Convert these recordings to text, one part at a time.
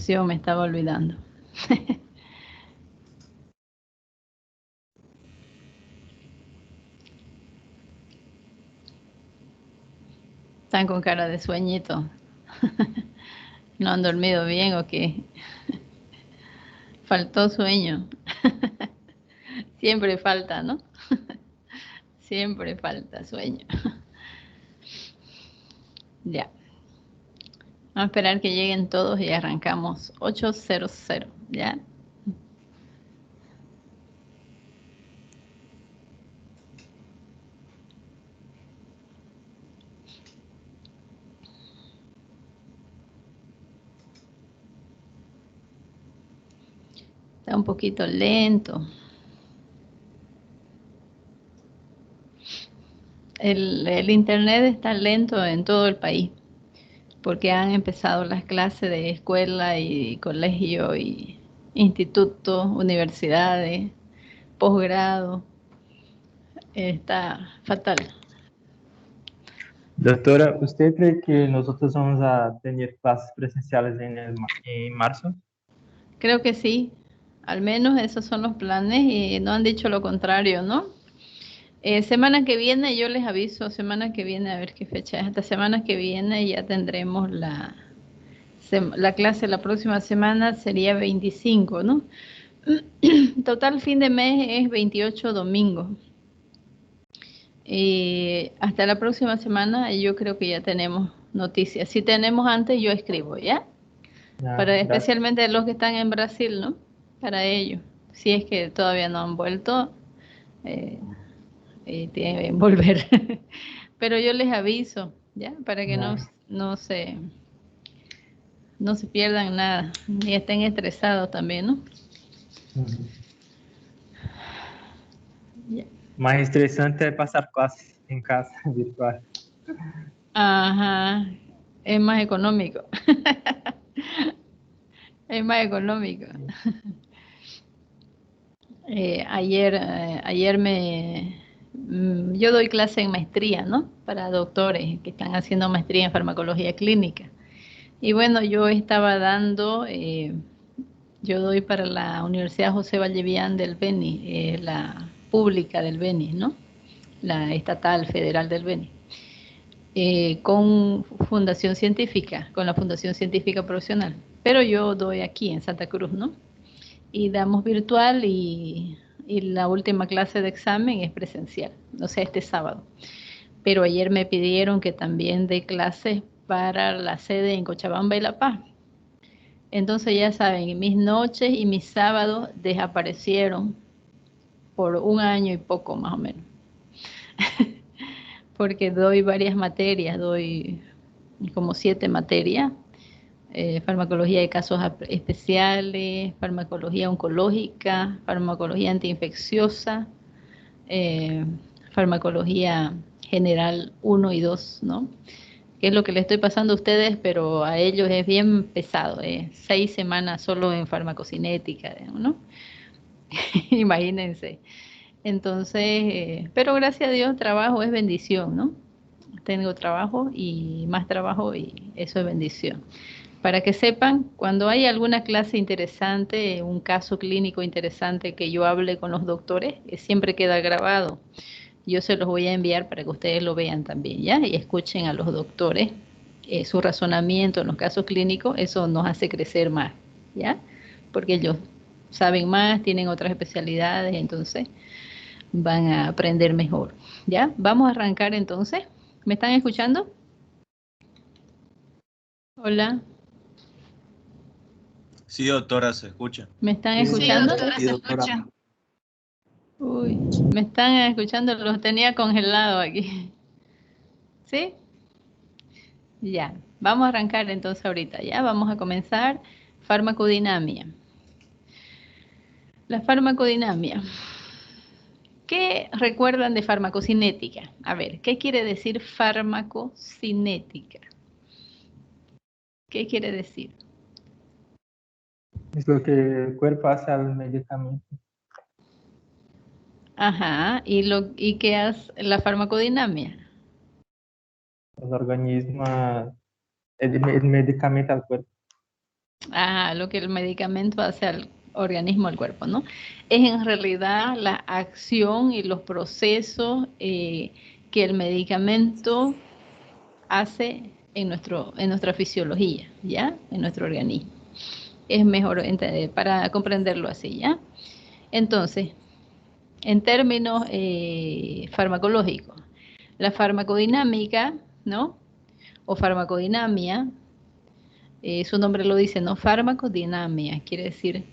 Yo me estaba olvidando. Están con cara de sueñito. ¿No han dormido bien o qué? Faltó sueño. Siempre falta, ¿no? Siempre falta sueño. Ya. Vamos a esperar que lleguen todos y arrancamos 8:00, ¿ya? Está un poquito lento. El internet está lento en todo el país porque han empezado las clases de escuela y colegio y institutos, universidades, posgrado. Está fatal. Doctora, ¿usted cree que nosotros vamos a tener clases presenciales en marzo? Creo que sí. Al menos esos son los planes y no han dicho lo contrario, ¿no? Semana que viene, yo les aviso, semana que viene, a ver qué fecha es. Hasta semana que viene ya tendremos la clase. La próxima semana sería 25, ¿no? Total fin de mes es 28 domingos. Y hasta la próxima semana yo creo que ya tenemos noticias. Si tenemos antes, yo escribo, ¿ya? Ya, Para gracias. especialmente los que están en Brasil, ¿no? Para ellos. Si es que todavía no han vuelto, eh, tienen que volver. Pero yo les aviso, ¿ya? Para que Ya. no se pierdan nada, ni estén estresados también, ¿no? Ujú. Ya. Más estresante es pasar clases en casa virtual. Ajá, es más económico. Es más económico. Ayer yo doy clase en maestría, ¿no? Para doctores que están haciendo maestría en farmacología clínica. Y bueno, yo doy para la Universidad José Vallevián del Beni, la pública del Beni, ¿no? La estatal federal del Beni. Con Fundación Científica, con la Fundación Científica Profesional. Pero yo doy aquí en Santa Cruz, ¿no? Y damos virtual y la última clase de examen es presencial, o sea, este sábado. Pero ayer me pidieron que también dé clases para la sede en Cochabamba y La Paz. Entonces ya saben, mis noches y mis sábados desaparecieron por un año y poco más o menos, porque doy varias materias, doy como 7 materias, farmacología de casos especiales, farmacología oncológica, farmacología antiinfecciosa, eh, farmacología general 1 y 2, ¿no? Que es lo que le estoy pasando a ustedes, pero a ellos es bien pesado, 6 semanas solo en farmacocinética, ¿no? Imagínense. Entonces, pero gracias a Dios, trabajo es bendición, ¿no? Tengo trabajo y más trabajo y eso es bendición. Para que sepan, cuando hay alguna clase interesante, un caso clínico interesante que yo hable con los doctores, siempre queda grabado. Yo se los voy a enviar para que ustedes lo vean también, ¿ya? Y escuchen a los doctores su razonamiento en los casos clínicos, eso nos hace crecer más, ¿ya? Porque ellos saben más, tienen otras especialidades, entonces van a aprender mejor, ¿ya? Vamos a arrancar entonces. ¿Me están escuchando? Hola, Sí, doctora, se escucha. ¿me están Sí, escuchando? Sí, doctora. Uy, ¿me están escuchando? Los tenía congelados aquí. ¿Sí? Ya, vamos a arrancar entonces ahorita, ya vamos a comenzar farmacodinamia. La farmacodinamia. ¿Qué recuerdan de farmacocinética? A ver, ¿qué quiere decir farmacocinética? ¿Qué quiere decir? es lo que el cuerpo hace al medicamento. Ajá, ¿y qué hace la farmacodinamia? El organismo, el medicamento al cuerpo. lo que el medicamento hace al organismo, al cuerpo, ¿no? Es en realidad la acción y los procesos que el medicamento hace en nuestra fisiología, ¿ya? En nuestro organismo. Es mejor para comprenderlo así, ¿ya? Entonces, en términos farmacológicos, la farmacodinámica, ¿no? O farmacodinamia, su nombre lo dice, ¿no? Farmacodinamia, quiere decir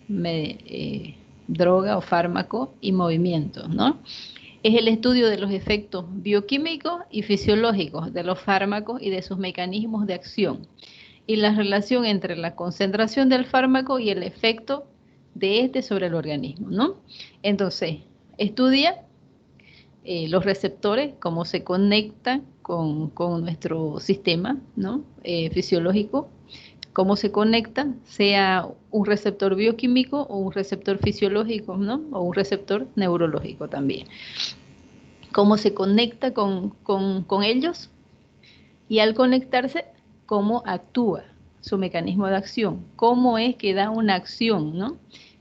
droga o fármaco y movimiento, ¿no? Es el estudio de los efectos bioquímicos y fisiológicos de los fármacos y de sus mecanismos de acción, y la relación entre la concentración del fármaco y el efecto de este sobre el organismo, ¿no? Entonces, estudia los receptores, cómo se conectan con nuestro sistema, ¿no? Fisiológico, cómo se conectan, sea un receptor bioquímico o un receptor fisiológico, ¿no? O un receptor neurológico también. Cómo se conecta con ellos, y al conectarse, cómo actúa, su mecanismo de acción, cómo es que da una acción, ¿no?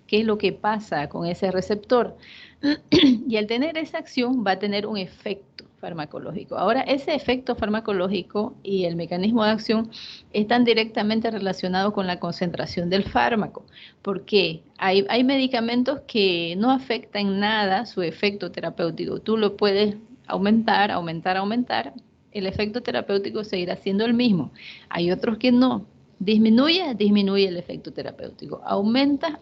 ¿Qué es lo que pasa con ese receptor? Y al tener esa acción va a tener un efecto farmacológico. Ahora, ese efecto farmacológico y el mecanismo de acción están directamente relacionados con la concentración del fármaco, porque hay medicamentos que no afectan en nada su efecto terapéutico. Tú lo puedes aumentar, el efecto terapéutico seguirá siendo el mismo. Hay otros que no. Disminuye el efecto terapéutico. Aumenta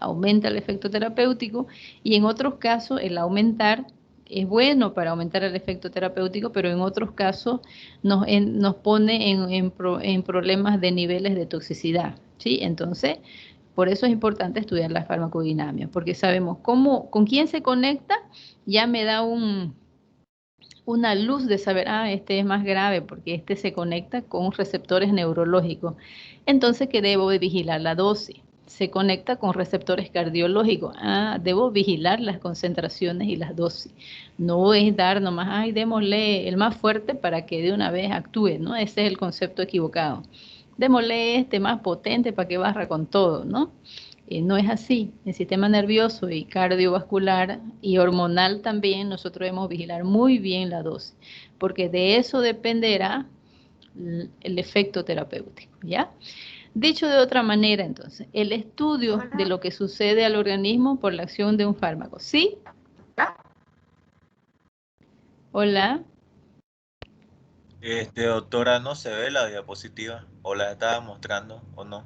el efecto terapéutico, y en otros casos el aumentar es bueno para aumentar el efecto terapéutico, pero en otros casos nos pone en problemas de niveles de toxicidad, ¿sí? Entonces, por eso es importante estudiar la farmacodinamia, porque sabemos con quién se conecta, ya me da una luz de saber, este es más grave porque este se conecta con receptores neurológicos. Entonces, ¿qué debo de vigilar? La dosis. Se conecta con receptores cardiológicos. Debo vigilar las concentraciones y las dosis. No es dar nomás, démosle el más fuerte para que de una vez actúe, ¿no? Ese es el concepto equivocado. Démosle este más potente para que barra con todo, ¿no? No es así. El sistema nervioso y cardiovascular y hormonal también nosotros debemos vigilar muy bien la dosis, porque de eso dependerá el efecto terapéutico, ¿ya? Dicho de otra manera, entonces, el estudio de lo que sucede al organismo por la acción de un fármaco. ¿Sí? Hola. Doctora, ¿no se ve la diapositiva? ¿O la estaba mostrando o no?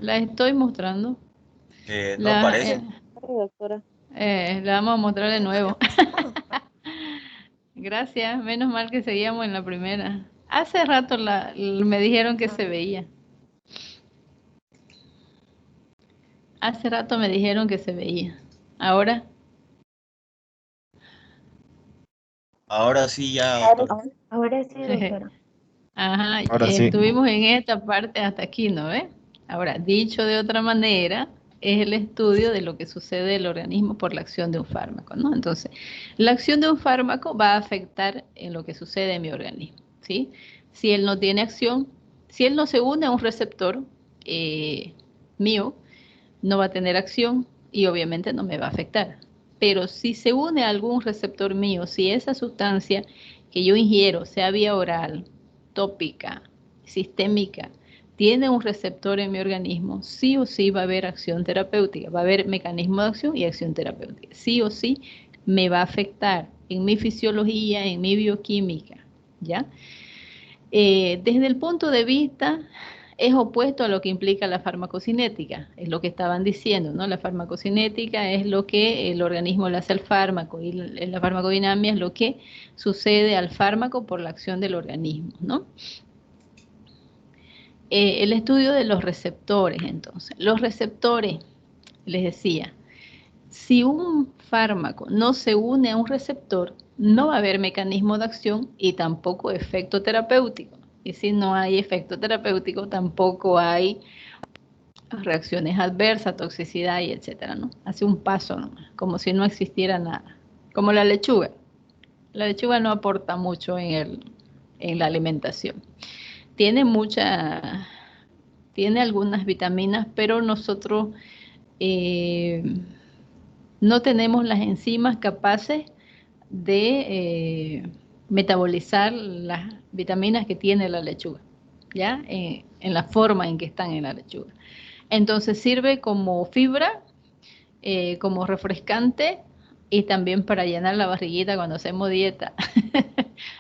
La estoy mostrando. No La, aparece. la vamos a mostrar de nuevo. Gracias, menos mal que seguíamos en la primera. Hace rato me dijeron que se veía. Hace rato me dijeron que se veía. Ahora, Ahora sí ya, doctora. Ahora sí, doctora. ajá, Ahora sí. estuvimos en esta parte hasta aquí, ¿no ve? Ahora, dicho de otra manera, es el estudio de lo que sucede en el organismo por la acción de un fármaco, ¿no? Entonces, la acción de un fármaco va a afectar en lo que sucede en mi organismo, ¿sí? Si él no tiene acción, si él no se une a un receptor mío, no va a tener acción y obviamente no me va a afectar. Pero si se une a algún receptor mío, si esa sustancia que yo ingiero, sea vía oral, tópica, sistémica, tiene un receptor en mi organismo, sí o sí va a haber acción terapéutica, va a haber mecanismo de acción y acción terapéutica. Sí o sí me va a afectar en mi fisiología, en mi bioquímica, ¿ya? Desde el punto de vista, es opuesto a lo que implica la farmacocinética, es lo que estaban diciendo, ¿no? La farmacocinética es lo que el organismo le hace al fármaco, y la farmacodinamia es lo que sucede al fármaco por la acción del organismo, ¿no? El estudio de los receptores, entonces. Los receptores, les decía, si un fármaco no se une a un receptor, no va a haber mecanismo de acción y tampoco efecto terapéutico. Y si no hay efecto terapéutico, tampoco hay reacciones adversas, toxicidad y etcétera, ¿no? Hace un paso nomás, como si no existiera nada. Como la lechuga. La lechuga no aporta mucho en la alimentación. Tiene mucha tiene algunas vitaminas, pero nosotros no tenemos las enzimas capaces de metabolizar las vitaminas que tiene la lechuga, ¿ya? En la forma en que están en la lechuga. Entonces sirve como fibra, como refrescante y también para llenar la barriguita cuando hacemos dieta.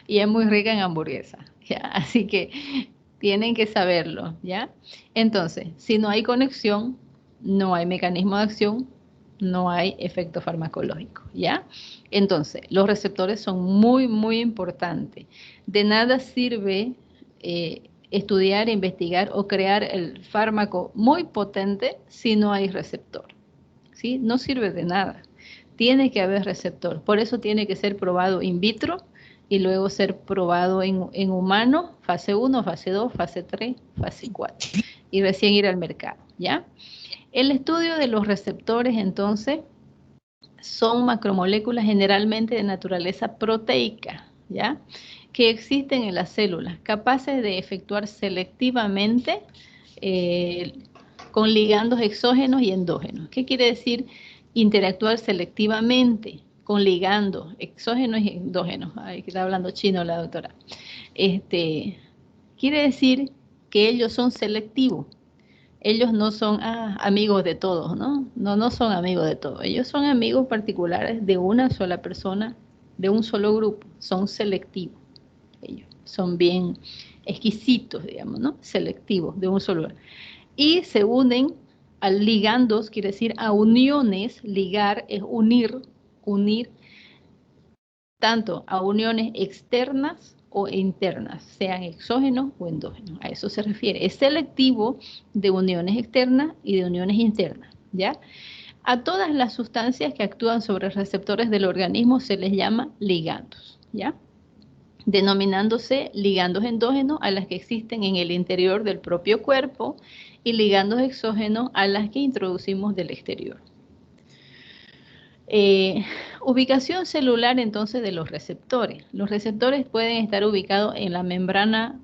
Y es muy rica en hamburguesa, ¿ya? Así que tienen que saberlo, ¿ya? Entonces, si no hay conexión, no hay mecanismo de acción, no hay efecto farmacológico, ¿ya? Entonces, los receptores son muy, muy importantes. De nada sirve estudiar, investigar o crear el fármaco muy potente si no hay receptor, ¿sí? No sirve de nada. Tiene que haber receptor. Por eso tiene que ser probado in vitro y luego ser probado en humanos, fase 1, fase 2, fase 3, fase 4. Y recién ir al mercado, ¿ya? El estudio de los receptores, entonces, son macromoléculas generalmente de naturaleza proteica, ¿ya? Que existen en las células, capaces de efectuar selectivamente con ligandos exógenos y endógenos. ¿Qué quiere decir interactuar selectivamente con ligandos exógenos y endógenos? Ay, que está hablando chino la doctora. Quiere decir que ellos son selectivos. Ellos no son amigos de todos, ¿no? No son amigos de todos. Ellos son amigos particulares de una sola persona, de un solo grupo. Son selectivos. Ellos son bien exquisitos, digamos, ¿no? Selectivos, de un solo grupo. Y se unen a ligandos, quiere decir a uniones. Ligar es unir tanto a uniones externas o internas, sean exógenos o endógenos. A eso se refiere. Es selectivo de uniones externas y de uniones internas, ¿ya? A todas las sustancias que actúan sobre receptores del organismo se les llama ligandos, ¿ya? Denominándose ligandos endógenos a las que existen en el interior del propio cuerpo y ligandos exógenos a las que introducimos del exterior. Ubicación celular entonces de los receptores. Los receptores pueden estar ubicados en la membrana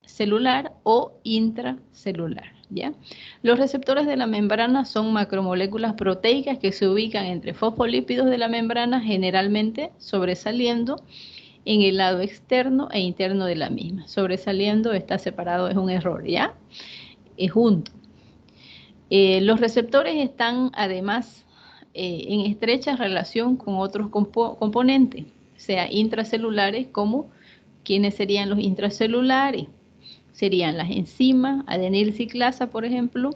celular o intracelular, ¿ya? Los receptores de la membrana son macromoléculas proteicas que se ubican entre fosfolípidos de la membrana, generalmente sobresaliendo en el lado externo e interno de la misma. Sobresaliendo está separado, es un error, ¿ya? Es junto. Los receptores están además en estrecha relación con otros componentes, sea intracelulares, como ¿quiénes serían los intracelulares? Serían las enzimas, adenilciclasa, por ejemplo,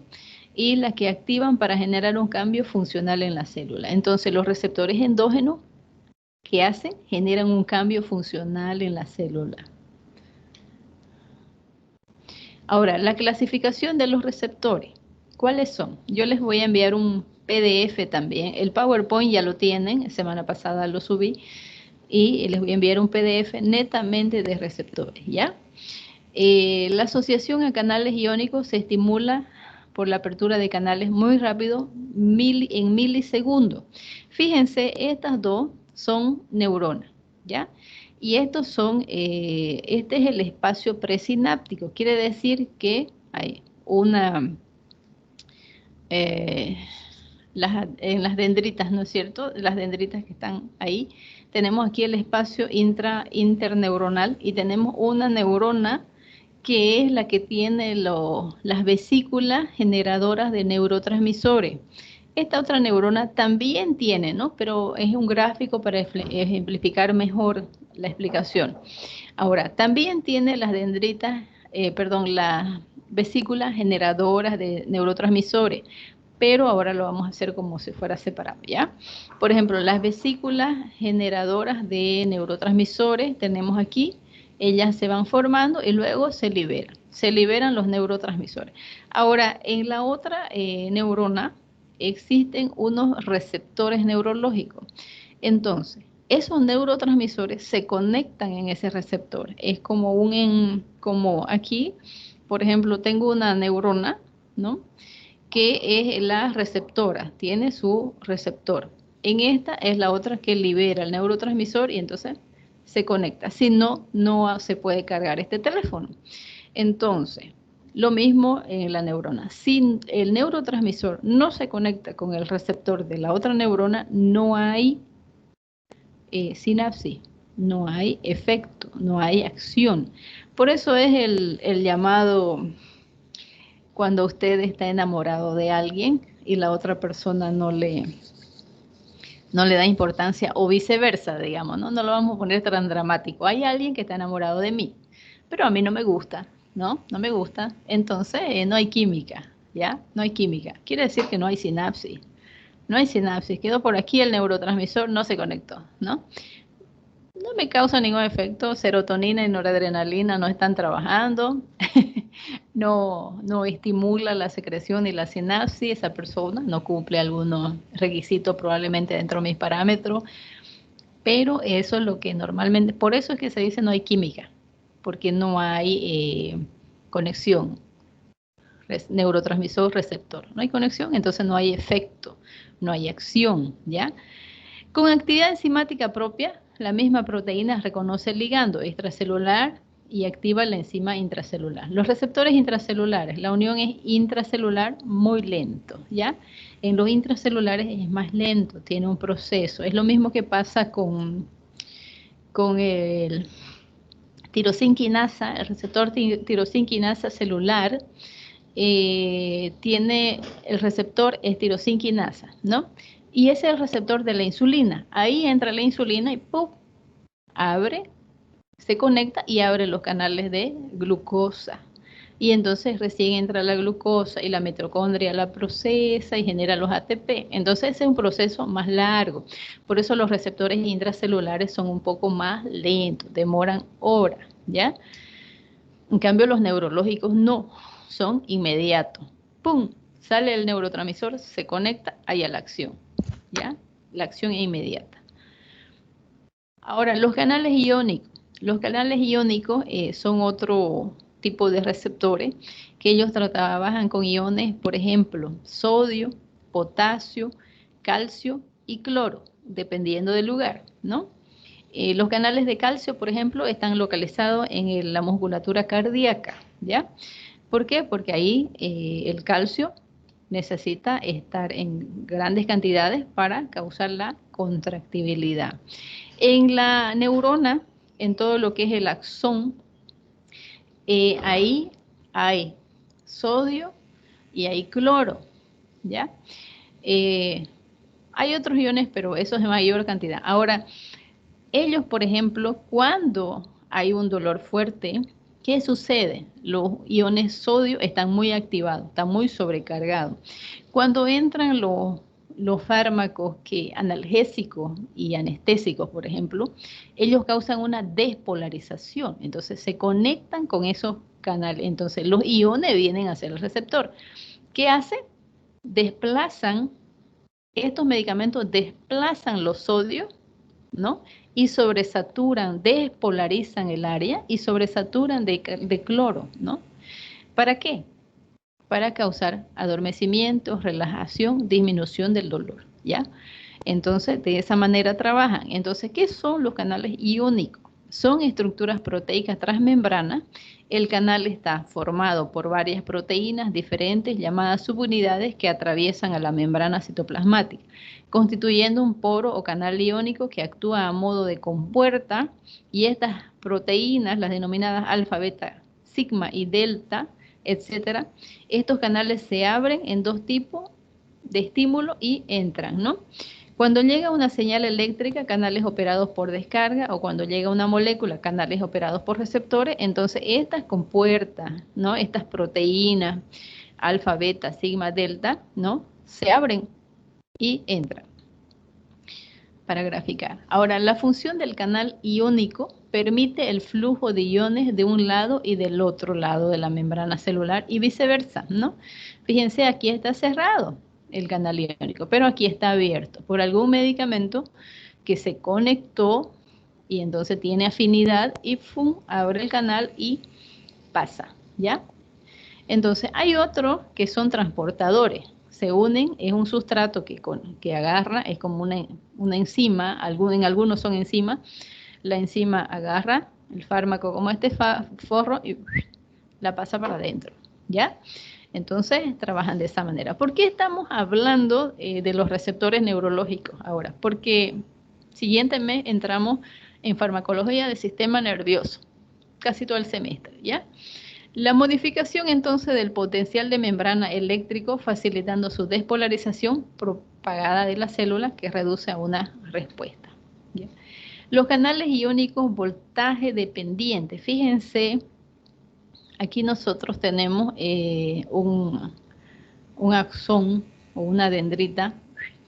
y las que activan para generar un cambio funcional en la célula. Entonces, los receptores endógenos, ¿qué hacen? Generan un cambio funcional en la célula. Ahora, la clasificación de los receptores, ¿cuáles son? Yo les voy a enviar un PDF también. El PowerPoint ya lo tienen, semana pasada lo subí, y les voy a enviar un PDF netamente de receptores, ¿ya? La asociación a canales iónicos se estimula por la apertura de canales muy rápido, en milisegundos. Fíjense, estas dos son neuronas, ¿ya? Y estos son, este es el espacio presináptico, quiere decir que hay una, en las dendritas, ¿no es cierto? Las dendritas que están ahí, tenemos aquí el espacio interneuronal y tenemos una neurona que es la que tiene las vesículas generadoras de neurotransmisores. Esta otra neurona también tiene, ¿no? Pero es un gráfico para ejemplificar mejor la explicación. Ahora, también tiene las dendritas, las vesículas generadoras de neurotransmisores, pero ahora lo vamos a hacer como si fuera separado, ¿ya? Por ejemplo, las vesículas generadoras de neurotransmisores tenemos aquí, ellas se van formando y luego se liberan los neurotransmisores. Ahora, en la otra neurona existen unos receptores neurológicos. Entonces, esos neurotransmisores se conectan en ese receptor. Es como como aquí, por ejemplo, tengo una neurona, ¿no? Que es la receptora, tiene su receptor. En esta es la otra que libera el neurotransmisor y entonces se conecta. Si no, no se puede cargar este teléfono. Entonces, Lo mismo en la neurona. Si el neurotransmisor no se conecta con el receptor de la otra neurona, no hay sinapsis, no hay efecto, no hay acción. Por eso es el llamado cuando usted está enamorado de alguien y la otra persona no le da importancia, o viceversa, digamos, ¿no? No lo vamos a poner tan dramático. Hay alguien que está enamorado de mí, pero a mí no me gusta, ¿no? No me gusta. Entonces, no hay química, ¿ya? No hay química. Quiere decir que no hay sinapsis. No hay sinapsis. Quedó por aquí el neurotransmisor, no se conectó, ¿no? No me causa ningún efecto. Serotonina y noradrenalina no están trabajando. No estimula la secreción y la sinapsis. Esa persona no cumple algunos requisitos probablemente dentro de mis parámetros. Pero eso es lo que normalmente, por eso es que se dice no hay química, porque no hay conexión, neurotransmisor-receptor. No hay conexión, entonces no hay efecto, no hay acción, ¿ya? Con actividad enzimática propia, la misma proteína reconoce el ligando extracelular y activa la enzima intracelular. Los receptores intracelulares, la unión es intracelular muy lento, ¿ya? En los intracelulares es más lento, tiene un proceso. Es lo mismo que pasa con el tirosinquinasa, el receptor tirosinquinasa celular, tiene el receptor es tirosinquinasa, ¿no? Y ese es el receptor de la insulina. Ahí entra la insulina y ¡pum! Abre, se conecta y abre los canales de glucosa. Y entonces recién entra la glucosa y la mitocondria la procesa y genera los ATP. Entonces ese es un proceso más largo. Por eso los receptores intracelulares son un poco más lentos, demoran horas, ¿ya? En cambio los neurológicos no, son inmediatos. ¡Pum! Sale el neurotransmisor, se conecta, hay la acción, ¿ya? La acción es inmediata. Ahora, los canales iónicos. Los canales iónicos son otro tipo de receptores que ellos trabajan con iones, por ejemplo, sodio, potasio, calcio y cloro, dependiendo del lugar, ¿no? Los canales de calcio, por ejemplo, están localizados en la musculatura cardíaca, ¿ya? ¿Por qué? Porque ahí el calcio necesita estar en grandes cantidades para causar la contractibilidad. En la neurona, en todo lo que es el axón, ahí hay sodio y hay cloro, ¿ya? Hay otros iones, pero eso es de mayor cantidad. Ahora, ellos, por ejemplo, cuando hay un dolor fuerte, ¿qué sucede? Los iones sodio están muy activados, están muy sobrecargados. Cuando entran los fármacos analgésicos y anestésicos, por ejemplo, ellos causan una despolarización. Entonces se conectan con esos canales. Entonces los iones vienen hacia el receptor. ¿Qué hacen? Estos medicamentos desplazan los sodios, ¿no? Y sobresaturan, despolarizan el área y sobresaturan de cloro, ¿no? ¿Para qué? Para causar adormecimiento, relajación, disminución del dolor, ¿ya? Entonces, de esa manera trabajan. Entonces, ¿qué son los canales iónicos? Son estructuras proteicas transmembranas. El canal está formado por varias proteínas diferentes llamadas subunidades que atraviesan a la membrana citoplasmática, constituyendo un poro o canal iónico que actúa a modo de compuerta, y estas proteínas, las denominadas alfa, beta, sigma y delta, etcétera, estos canales se abren en dos tipos de estímulo y entran, ¿no? Cuando llega una señal eléctrica, canales operados por descarga, o cuando llega una molécula, canales operados por receptores, entonces estas compuertas, ¿no? Estas proteínas, alfa, beta, sigma, delta, ¿no? Se abren y entran. Para graficar. Ahora, la función del canal iónico permite el flujo de iones de un lado y del otro lado de la membrana celular y viceversa, ¿no? Fíjense, aquí está cerrado el canal iónico, pero aquí está abierto por algún medicamento que se conectó y entonces tiene afinidad y ¡fum! Abre el canal y pasa, ¿ya? Entonces hay otros que son transportadores, se unen, es un sustrato que agarra, es como una enzima, en algunos son enzimas, la enzima agarra el fármaco como este forro y la pasa para adentro, ¿ya? Entonces, trabajan de esa manera. ¿Por qué estamos hablando de los receptores neurológicos ahora? Porque siguiente mes entramos en farmacología del sistema nervioso, casi todo el semestre, ¿ya? La modificación entonces del potencial de membrana eléctrico facilitando su despolarización propagada de la célula que reduce a una respuesta, ¿ya? Los canales iónicos voltaje dependiente, fíjense, aquí nosotros tenemos un axón o una dendrita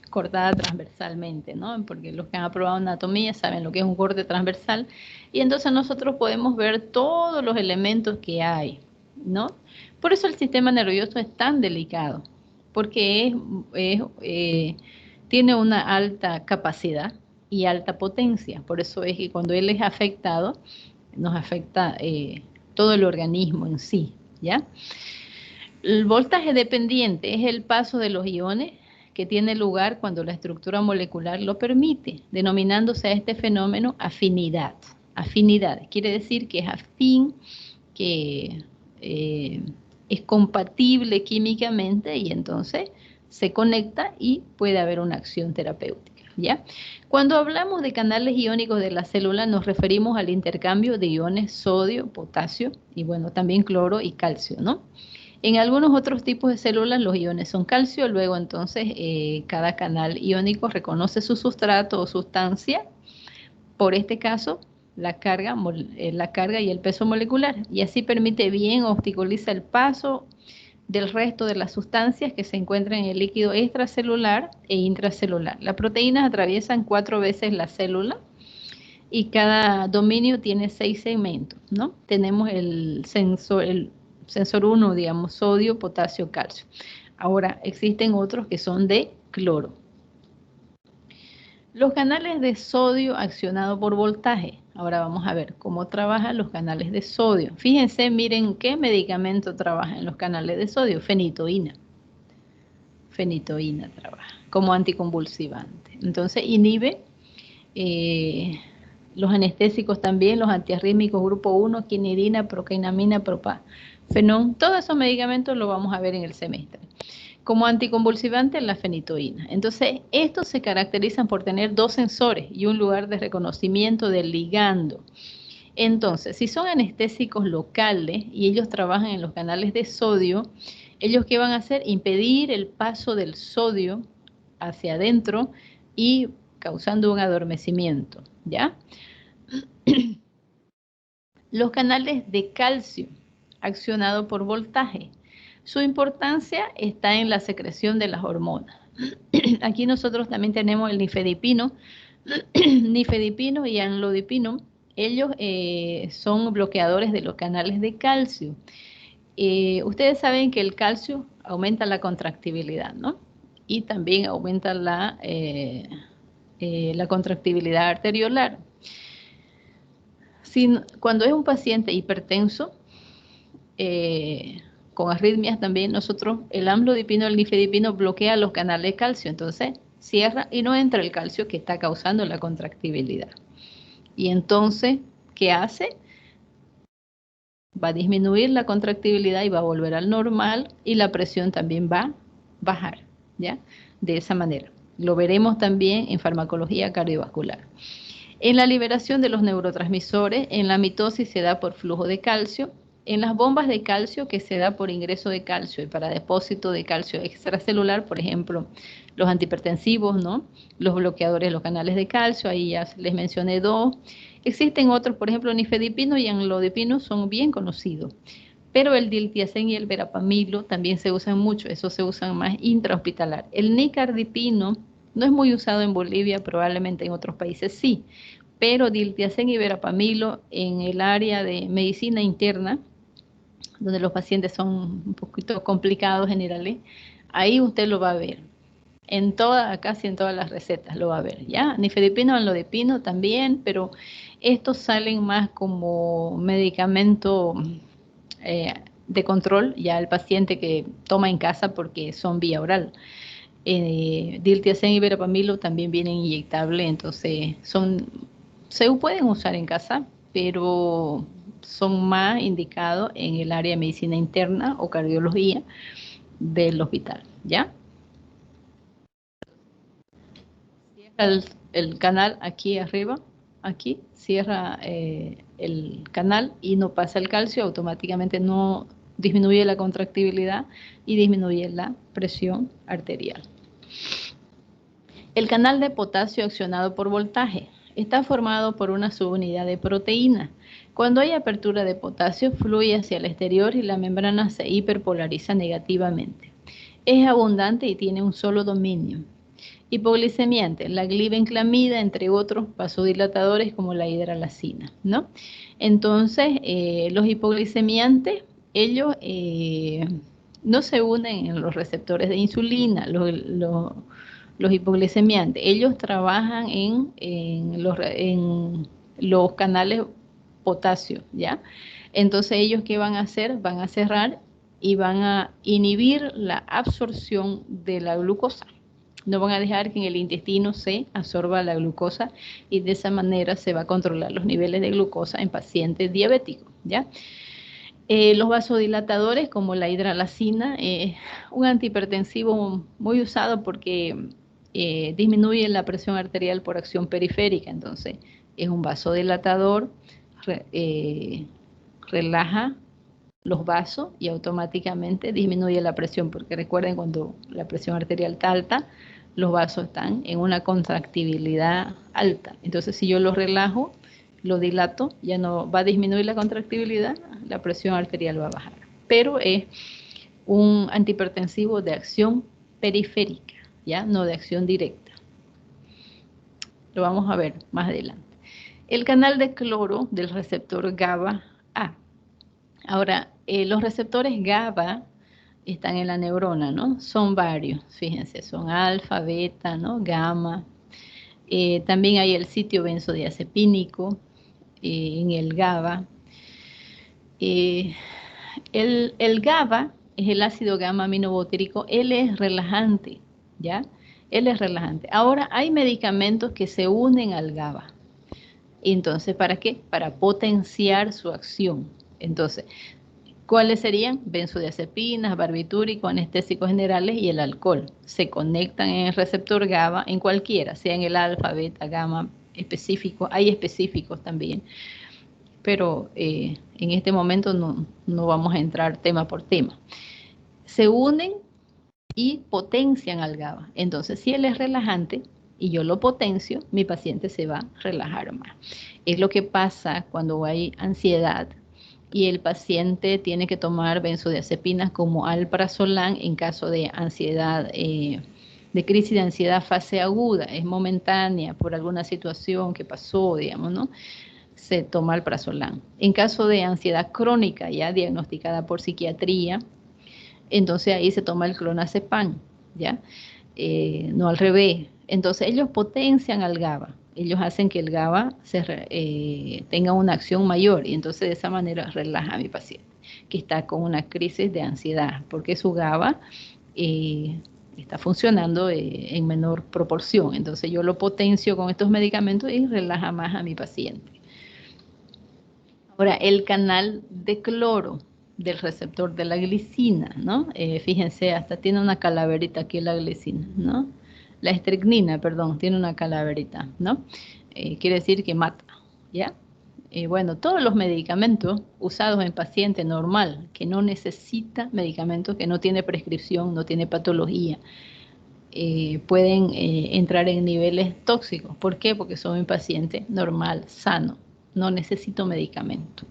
cortada transversalmente, ¿no? Porque los que han aprobado anatomía saben lo que es un corte transversal, y entonces nosotros podemos ver todos los elementos que hay, ¿no? Por eso el sistema nervioso es tan delicado, porque tiene una alta capacidad y alta potencia. Por eso es que cuando él es afectado, nos afecta todo el organismo en sí, ¿ya? El voltaje dependiente es el paso de los iones que tiene lugar cuando la estructura molecular lo permite, denominándose a este fenómeno afinidad. Afinidad quiere decir que es afín, que es compatible químicamente y entonces se conecta y puede haber una acción terapéutica, ¿ya? Cuando hablamos de canales iónicos de la célula nos referimos al intercambio de iones sodio, potasio y bueno, también cloro y calcio, ¿no? En algunos otros tipos de células los iones son calcio, luego entonces cada canal iónico reconoce su sustrato o sustancia, por este caso la carga y el peso molecular, y así permite bien o obstaculiza el paso del resto de las sustancias que se encuentran en el líquido extracelular e intracelular. Las proteínas atraviesan 4 veces la célula y cada dominio tiene 6 segmentos, ¿no? Tenemos el sensor 1, digamos, sodio, potasio, calcio. Ahora, existen otros que son de cloro. Los canales de sodio accionados por voltaje. Ahora vamos a ver cómo trabajan los canales de sodio. Fíjense, miren qué medicamento trabaja en los canales de sodio. Fenitoína. Fenitoína trabaja como anticonvulsivante. Entonces, inhibe los anestésicos también, los antiarrítmicos grupo 1, quinidina, procainamina, propafenón. Todos esos medicamentos los vamos a ver en el semestre. Como anticonvulsivante, la fenitoína. Entonces, estos se caracterizan por tener 2 sensores y un lugar de reconocimiento del ligando. Entonces, si son anestésicos locales y ellos trabajan en los canales de sodio, ellos ¿qué van a hacer? Impedir el paso del sodio hacia adentro y causando un adormecimiento, ¿ya? Los canales de calcio accionados por voltaje. Su importancia está en la secreción de las hormonas. Aquí nosotros también tenemos el nifedipino y amlodipino. Ellos son bloqueadores de los canales de calcio. Ustedes saben que el calcio aumenta la contractibilidad, ¿no? Y también aumenta la contractibilidad arteriolar. Cuando es un paciente hipertenso, con arritmias también, el amlodipino, el nifedipino bloquea los canales de calcio, entonces cierra y no entra el calcio que está causando la contractibilidad. Y entonces, ¿qué hace? Va a disminuir la contractibilidad y va a volver al normal y la presión también va a bajar, ¿ya? De esa manera. Lo veremos también en farmacología cardiovascular. En la liberación de los neurotransmisores, en la mitosis se da por flujo de calcio, en las bombas de calcio que se da por ingreso de calcio y para depósito de calcio extracelular, por ejemplo, los antihipertensivos, ¿no? Los bloqueadores de los canales de calcio, ahí ya les mencioné 2. Existen otros, por ejemplo, nifedipino y amlodipino son bien conocidos, pero el diltiazem y el verapamilo también se usan mucho, esos se usan más intrahospitalar. El nicardipino no es muy usado en Bolivia, probablemente en otros países sí, pero diltiazem y verapamilo en el área de medicina interna, donde los pacientes son un poquito complicados generales, ahí usted lo va a ver. Casi en todas las recetas lo va a ver, ¿ya? Nifedipino, amlodipino también, pero estos salen más como medicamento de control, ya el paciente que toma en casa porque son vía oral. Diltiazem y verapamilo también vienen inyectables, entonces se pueden usar en casa, pero son más indicados en el área de medicina interna o cardiología del hospital, ¿ya? Cierra el canal aquí arriba, aquí, cierra el canal y no pasa el calcio, automáticamente no disminuye la contractibilidad y disminuye la presión arterial. El canal de potasio accionado por voltaje está formado por una subunidad de proteína. Cuando hay apertura de potasio, fluye hacia el exterior y la membrana se hiperpolariza negativamente. Es abundante y tiene un solo dominio. Hipoglicemiante, la glibenclamida, entre otros vasodilatadores como la hidralacina, ¿no? Entonces, los hipoglicemiantes, ellos no se unen en los receptores de insulina, los hipoglicemiantes, ellos trabajan en los canales potasio, ¿ya? Entonces, ellos, ¿qué van a hacer? Van a cerrar y van a inhibir la absorción de la glucosa. No van a dejar que en el intestino se absorba la glucosa y de esa manera se va a controlar los niveles de glucosa en pacientes diabéticos, ¿ya? Los vasodilatadores como la hidralacina, un antihipertensivo muy usado porque disminuye la presión arterial por acción periférica, entonces es un vasodilatador, relaja los vasos y automáticamente disminuye la presión, porque recuerden, cuando la presión arterial está alta, los vasos están en una contractibilidad alta. Entonces, si yo los relajo, lo dilato, ya no va a disminuir la contractibilidad, la presión arterial va a bajar. Pero es un antihipertensivo de acción periférica, ya no de acción directa. Lo vamos a ver más adelante. El canal de cloro del receptor GABA-A. Ahora, los receptores GABA están en la neurona, ¿no? Son varios, fíjense, son alfa, beta, ¿no? Gamma. También hay el sitio benzodiazepínico en el GABA. El GABA es el ácido gamma aminobutírico, él es relajante, ¿ya? Él es relajante. Ahora, hay medicamentos que se unen al GABA. Entonces, ¿para qué? Para potenciar su acción. Entonces, ¿cuáles serían? Benzodiazepinas, barbitúricos, anestésicos generales y el alcohol. Se conectan en el receptor GABA, en cualquiera, sea en el alfa, beta, gamma, específico. Hay específicos también. Pero en este momento no vamos a entrar tema por tema. Se unen y potencian al GABA. Entonces, si él es relajante y yo lo potencio, mi paciente se va a relajar más. Es lo que pasa cuando hay ansiedad y el paciente tiene que tomar benzodiazepinas como alprazolam en caso de ansiedad, de crisis de ansiedad fase aguda, es momentánea por alguna situación que pasó, digamos, ¿no? Se toma alprazolam. En caso de ansiedad crónica, ya diagnosticada por psiquiatría, entonces ahí se toma el clonazepam, ¿ya? No al revés. Entonces ellos potencian al GABA, ellos hacen que el GABA tenga una acción mayor y entonces de esa manera relaja a mi paciente que está con una crisis de ansiedad, porque su GABA está funcionando en menor proporción. Entonces yo lo potencio con estos medicamentos y relaja más a mi paciente. Ahora, el canal de cloro del receptor de la glicina, ¿no? Fíjense, hasta tiene una calaverita aquí la glicina, ¿no? La estricnina, perdón, tiene una calaverita, ¿no? Quiere decir que mata, ¿ya? Bueno, todos los medicamentos usados en paciente normal, que no necesita medicamentos, que no tiene prescripción, no tiene patología, pueden entrar en niveles tóxicos. ¿Por qué? Porque son en paciente normal, sano. No necesito medicamento.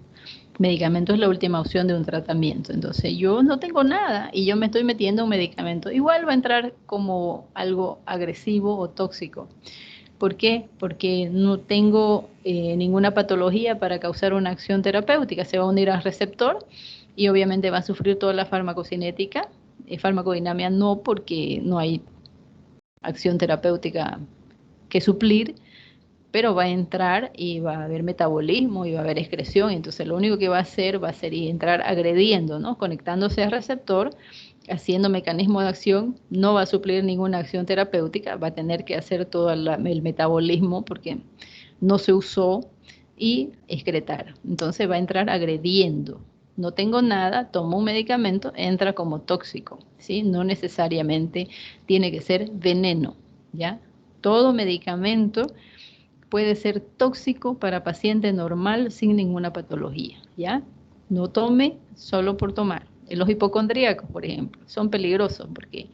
Medicamento es la última opción de un tratamiento. Entonces yo no tengo nada y yo me estoy metiendo un medicamento. Igual va a entrar como algo agresivo o tóxico. ¿Por qué? Porque no tengo ninguna patología para causar una acción terapéutica. Se va a unir al receptor y obviamente va a sufrir toda la farmacocinética. Farmacodinamia no, porque no hay acción terapéutica que suplir, pero va a entrar y va a haber metabolismo y va a haber excreción. Entonces lo único que va a hacer entrar agrediendo, ¿no? Conectándose al receptor, haciendo mecanismo de acción, no va a suplir ninguna acción terapéutica, va a tener que hacer todo el metabolismo porque no se usó y excretar. Entonces va a entrar agrediendo. No tengo nada, tomo un medicamento, entra como tóxico, ¿sí? No necesariamente tiene que ser veneno, ¿ya? Todo medicamento puede ser tóxico para paciente normal sin ninguna patología, ¿ya? No tome solo por tomar. Los hipocondríacos, por ejemplo, son peligrosos porque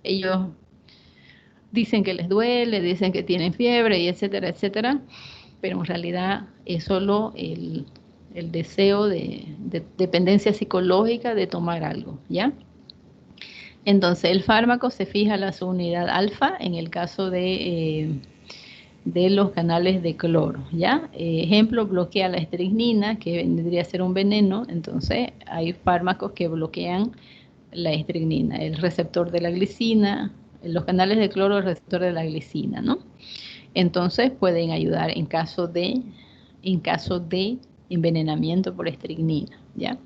ellos dicen que les duele, dicen que tienen fiebre y etcétera, etcétera, pero en realidad es solo el deseo de dependencia psicológica de tomar algo, ¿ya? Entonces el fármaco se fija a la subunidad alfa en el caso de los canales de cloro, ¿ya? Ejemplo, bloquea la estricnina, que vendría a ser un veneno, entonces hay fármacos que bloquean la estricnina, el receptor de la glicina, los canales de cloro, el receptor de la glicina, ¿no? Entonces pueden ayudar en caso de envenenamiento por estricnina, ¿ya?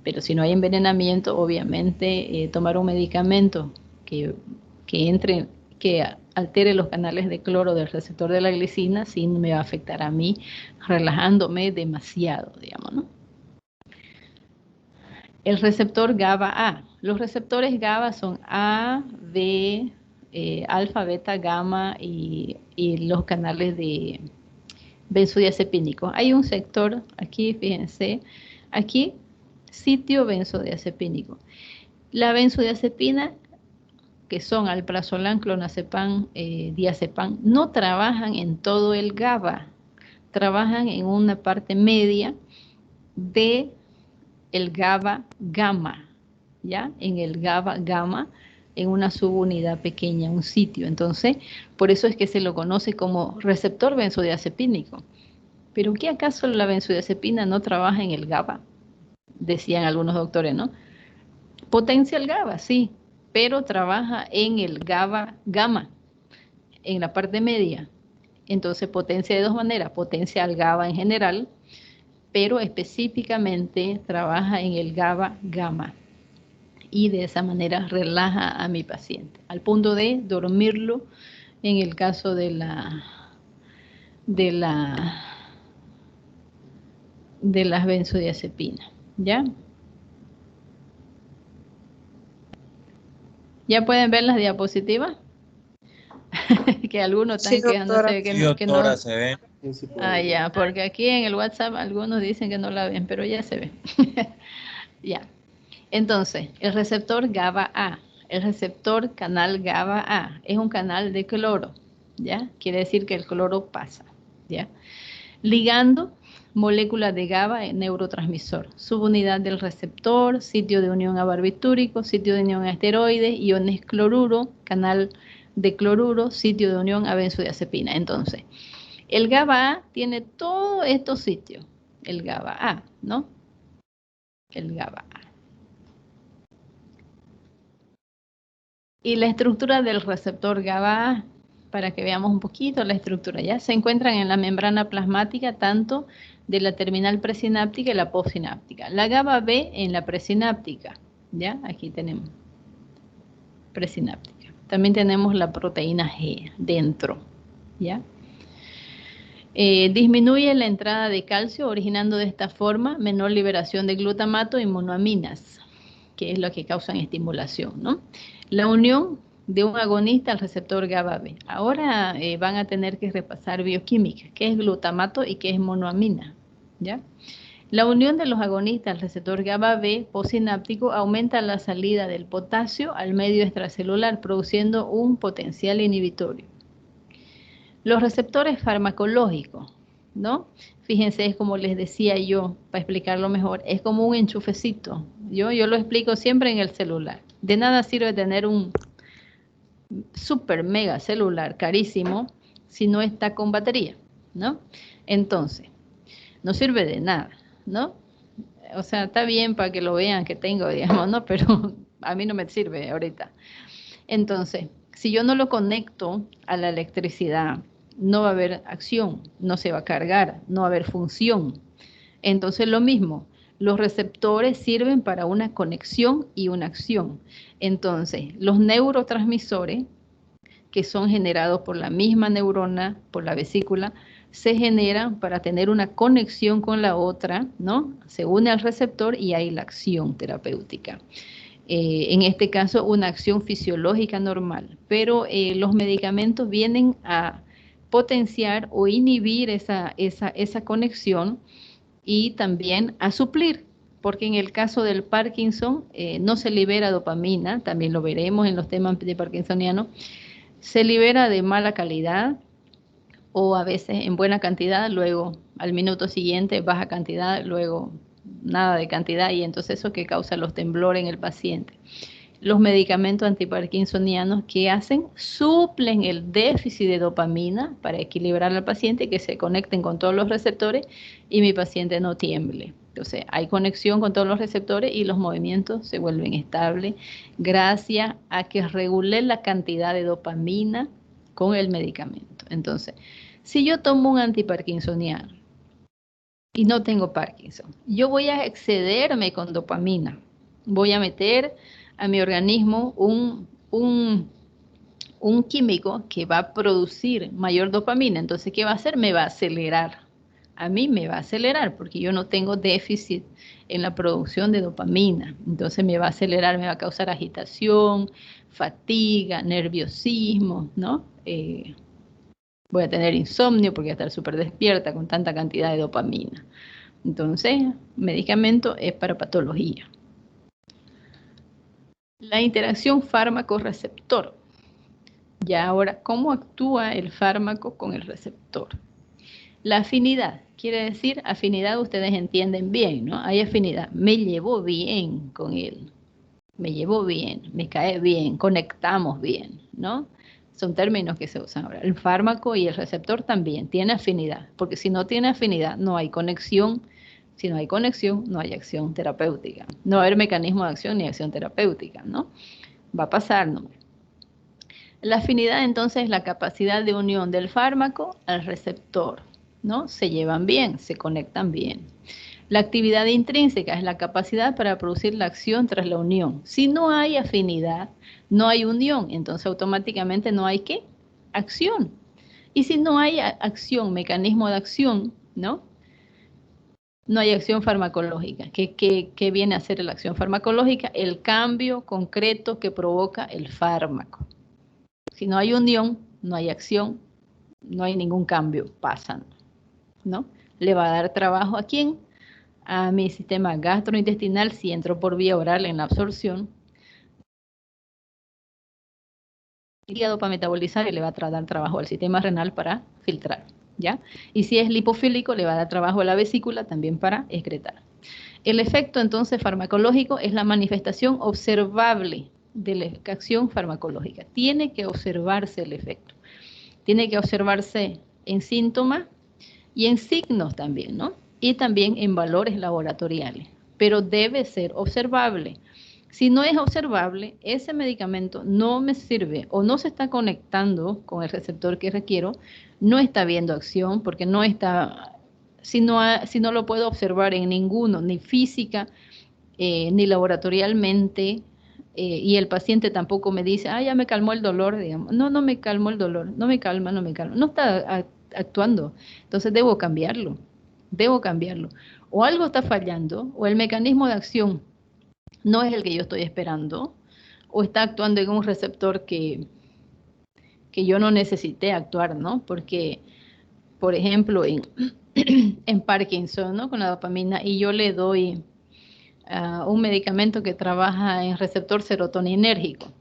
Pero si no hay envenenamiento, obviamente tomar un medicamento que altere los canales de cloro del receptor de la glicina, sí me va a afectar a mí, relajándome demasiado, digamos, ¿no? El receptor GABA-A. Los receptores GABA son A, B, alfa, beta, gamma y los canales de benzodiazepínicos. Hay un sector aquí, fíjense, aquí, sitio benzodiazepínico. La benzodiazepina, que son alprazolam, clonazepam, diazepam, no trabajan en todo el GABA, trabajan en una parte media de el GABA gamma, ¿ya? En el GABA gamma, en una subunidad pequeña, un sitio. Entonces, por eso es que se lo conoce como receptor benzodiazepínico. ¿Pero qué acaso la benzodiazepina no trabaja en el GABA? Decían algunos doctores, ¿no? Potencia el GABA, sí, pero trabaja en el GABA gamma, en la parte media. Entonces potencia de dos maneras, potencia al GABA en general, pero específicamente trabaja en el GABA gamma. Y de esa manera relaja a mi paciente, al punto de dormirlo en el caso de las benzodiazepinas, ¿ya? ¿Ya pueden ver las diapositivas? Que algunos Sí, están quejándose de Sí, que no. doctora, se ven. Ah, ya, porque aquí en el WhatsApp algunos dicen que no la ven, pero ya se ve. Ya. Entonces, el receptor GABA-A, el receptor canal GABA-A, es un canal de cloro, ¿ya? Quiere decir que el cloro pasa, ¿ya? Ligando moléculas de GABA en neurotransmisor, subunidad del receptor, sitio de unión a barbitúrico, sitio de unión a esteroides, iones cloruro, canal de cloruro, sitio de unión a benzodiazepina. Entonces, el GABA-A tiene todos estos sitios, el GABA-A, ¿no? El GABA-A. Y la estructura del receptor GABA, para que veamos un poquito la estructura, ya se encuentran en la membrana plasmática tanto de la terminal presináptica y la postsináptica. La GABA-B en la presináptica, ya aquí tenemos presináptica. También tenemos la proteína G dentro, ya. Disminuye la entrada de calcio, originando de esta forma menor liberación de glutamato y monoaminas, que es lo que causan estimulación, ¿no? La unión de un agonista al receptor GABA-B. Ahora van a tener que repasar bioquímica, qué es glutamato y qué es monoamina, ¿ya? La unión de los agonistas al receptor GABA-B postsináptico aumenta la salida del potasio al medio extracelular, produciendo un potencial inhibitorio. Los receptores farmacológicos, ¿no? Fíjense, es como les decía yo, para explicarlo mejor, es como un enchufecito. Yo lo explico siempre en el celular. De nada sirve tener un super mega celular carísimo si no está con batería, ¿no? Entonces, no sirve de nada, ¿no? O sea, está bien para que lo vean que tengo, digamos, ¿no? Pero a mí no me sirve ahorita. Entonces, si yo no lo conecto a la electricidad, no va a haber acción, no se va a cargar, no va a haber función. Entonces, lo mismo, los receptores sirven para una conexión y una acción. Entonces, los neurotransmisores, que son generados por la misma neurona, por la vesícula, se genera para tener una conexión con la otra, ¿no? Se une al receptor y hay la acción terapéutica. En este caso, una acción fisiológica normal, pero los medicamentos vienen a potenciar o inhibir esa conexión y también a suplir, porque en el caso del Parkinson no se libera dopamina, también lo veremos en los temas de parkinsoniano, se libera de mala calidad o a veces en buena cantidad, luego al minuto siguiente baja cantidad, luego nada de cantidad, y entonces eso que causa los temblores en el paciente. Los medicamentos antiparkinsonianos, ¿qué hacen? Suplen el déficit de dopamina para equilibrar al paciente, que se conecten con todos los receptores y mi paciente no tiemble. Entonces hay conexión con todos los receptores y los movimientos se vuelven estables gracias a que regulé la cantidad de dopamina con el medicamento. Entonces, si yo tomo un antiparkinsoniano y no tengo Parkinson, yo voy a excederme con dopamina. Voy a meter a mi organismo un químico que va a producir mayor dopamina. Entonces, ¿qué va a hacer? Me va a acelerar. A mí me va a acelerar porque yo no tengo déficit en la producción de dopamina. Entonces me va a acelerar, me va a causar agitación, fatiga, nerviosismo, ¿no? Voy a tener insomnio porque voy a estar súper despierta con tanta cantidad de dopamina. Entonces, medicamento es para patología. La interacción fármaco-receptor. Ya ahora, ¿cómo actúa el fármaco con el receptor? La afinidad, quiere decir, afinidad ustedes entienden bien, ¿no? Hay afinidad, me llevo bien con él, me llevo bien, me cae bien, conectamos bien, ¿no? Son términos que se usan ahora. El fármaco y el receptor también tiene afinidad, porque si no tiene afinidad no hay conexión. Si no hay conexión, no hay acción terapéutica. No va a haber mecanismo de acción ni acción terapéutica, ¿no? Va a pasar, ¿no? La afinidad entonces es la capacidad de unión del fármaco al receptor, ¿no? Se llevan bien, se conectan bien. La actividad intrínseca es la capacidad para producir la acción tras la unión. Si no hay afinidad, no hay unión, entonces automáticamente no hay ¿qué? Acción. Y si no hay acción, mecanismo de acción, ¿no? No hay acción farmacológica. ¿Qué viene a ser la acción farmacológica? El cambio concreto que provoca el fármaco. Si no hay unión, no hay acción, no hay ningún cambio pasando, ¿no? Le va a dar trabajo ¿a quién? A mi sistema gastrointestinal si entro por vía oral en la absorción. El hígado para metabolizar y le va a dar trabajo al sistema renal para filtrar, ¿ya? Y si es lipofílico, le va a dar trabajo a la vesícula también para excretar. El efecto entonces farmacológico es la manifestación observable de la acción farmacológica. Tiene que observarse el efecto. Tiene que observarse en síntomas y en signos también, ¿no? Y también en valores laboratoriales. Pero debe ser observable. Si no es observable, ese medicamento no me sirve o no se está conectando con el receptor que requiero, no está viendo acción porque no está, si no lo puedo observar en ninguno, ni física, ni laboratorialmente, y el paciente tampoco me dice, ya me calmó el dolor, digamos. No me calmó el dolor, no me calma, no está actuando. Entonces debo cambiarlo. O algo está fallando, o el mecanismo de acción no es el que yo estoy esperando, o está actuando en un receptor que yo no necesité actuar, ¿no? Porque, por ejemplo, en Parkinson, ¿no? Con la dopamina, y yo le doy un medicamento que trabaja en receptor serotoninérgico.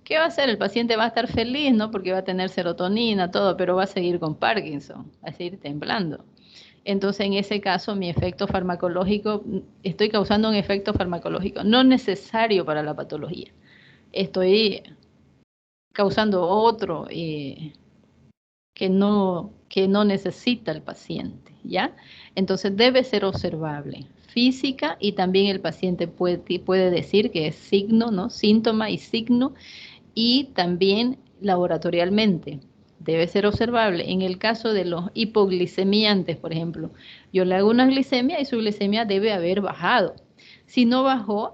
¿Qué va a hacer? El paciente va a estar feliz, ¿no? Porque va a tener serotonina, todo, pero va a seguir con Parkinson, va a seguir temblando. Entonces, en ese caso, mi efecto farmacológico, estoy causando un efecto farmacológico no necesario para la patología. Estoy causando otro que no necesita el paciente, ¿ya? Entonces, debe ser observable, física, y también el paciente puede decir que es signo, ¿no? Síntoma y signo, y también laboratorialmente. Debe ser observable. En el caso de los hipoglicemiantes, por ejemplo, yo le hago una glicemia y su glicemia debe haber bajado. Si no bajó,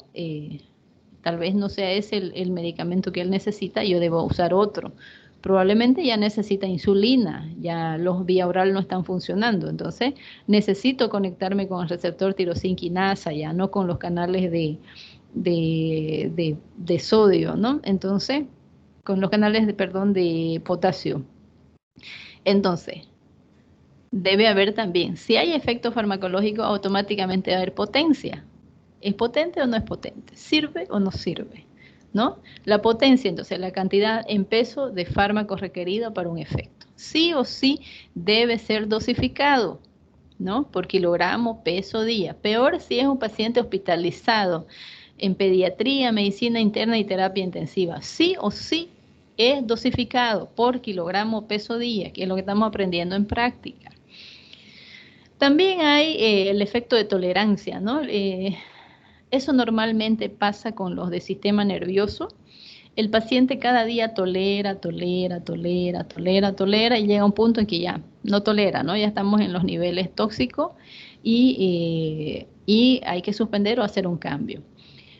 tal vez no sea ese el medicamento que él necesita, yo debo usar otro. probablemente ya necesita insulina, ya los vía oral no están funcionando, entonces necesito conectarme con el receptor tirosinquinasa, ya no con los canales de sodio, ¿no? Entonces, con los canales de potasio. Entonces, debe haber también, si hay efecto farmacológico, automáticamente va a haber potencia. ¿Es potente o no es potente? ¿Sirve o no sirve? ¿No? La potencia, entonces, la cantidad en peso de fármaco requerida para un efecto. Sí o sí debe ser dosificado, ¿no? Por kilogramo, peso, día. Peor si es un paciente hospitalizado en pediatría, medicina interna y terapia intensiva. Sí o sí es dosificado por kilogramo, peso, día, que es lo que estamos aprendiendo en práctica. También hay el efecto de tolerancia, ¿no? Eso normalmente pasa con los de sistema nervioso. El paciente cada día tolera y llega a un punto en que ya no tolera, ¿no? Ya estamos en los niveles tóxicos y hay que suspender o hacer un cambio.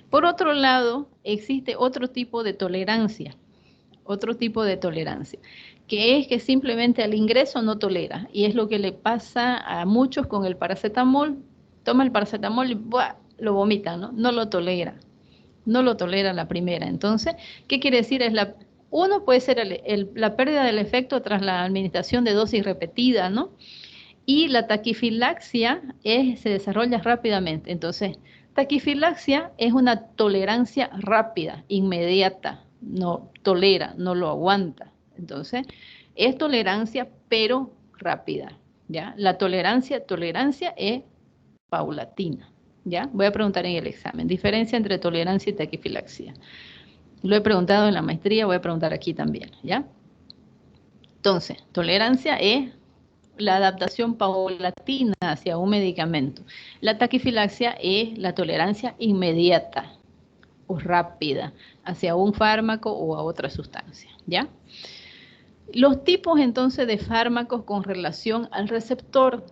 Por otro lado, existe otro tipo de tolerancia, que es que simplemente al ingreso no tolera, y es lo que le pasa a muchos con el paracetamol. Toma el paracetamol y ¡buah!, lo vomitan, ¿no? No lo tolera la primera. Entonces, ¿qué quiere decir? Uno puede ser la pérdida del efecto tras la administración de dosis repetida, ¿no? Y la taquifilaxia se desarrolla rápidamente. Entonces, taquifilaxia es una tolerancia rápida, inmediata, no tolera, no lo aguanta. Entonces, es tolerancia, pero rápida, ¿ya? La tolerancia es paulatina, ¿ya? Voy a preguntar en el examen, diferencia entre tolerancia y taquifilaxia. Lo he preguntado en la maestría, voy a preguntar aquí también, ¿ya? Entonces, tolerancia es la adaptación paulatina hacia un medicamento. La taquifilaxia es la tolerancia inmediata o rápida hacia un fármaco o a otra sustancia, ¿ya? Los tipos entonces de fármacos con relación al receptor.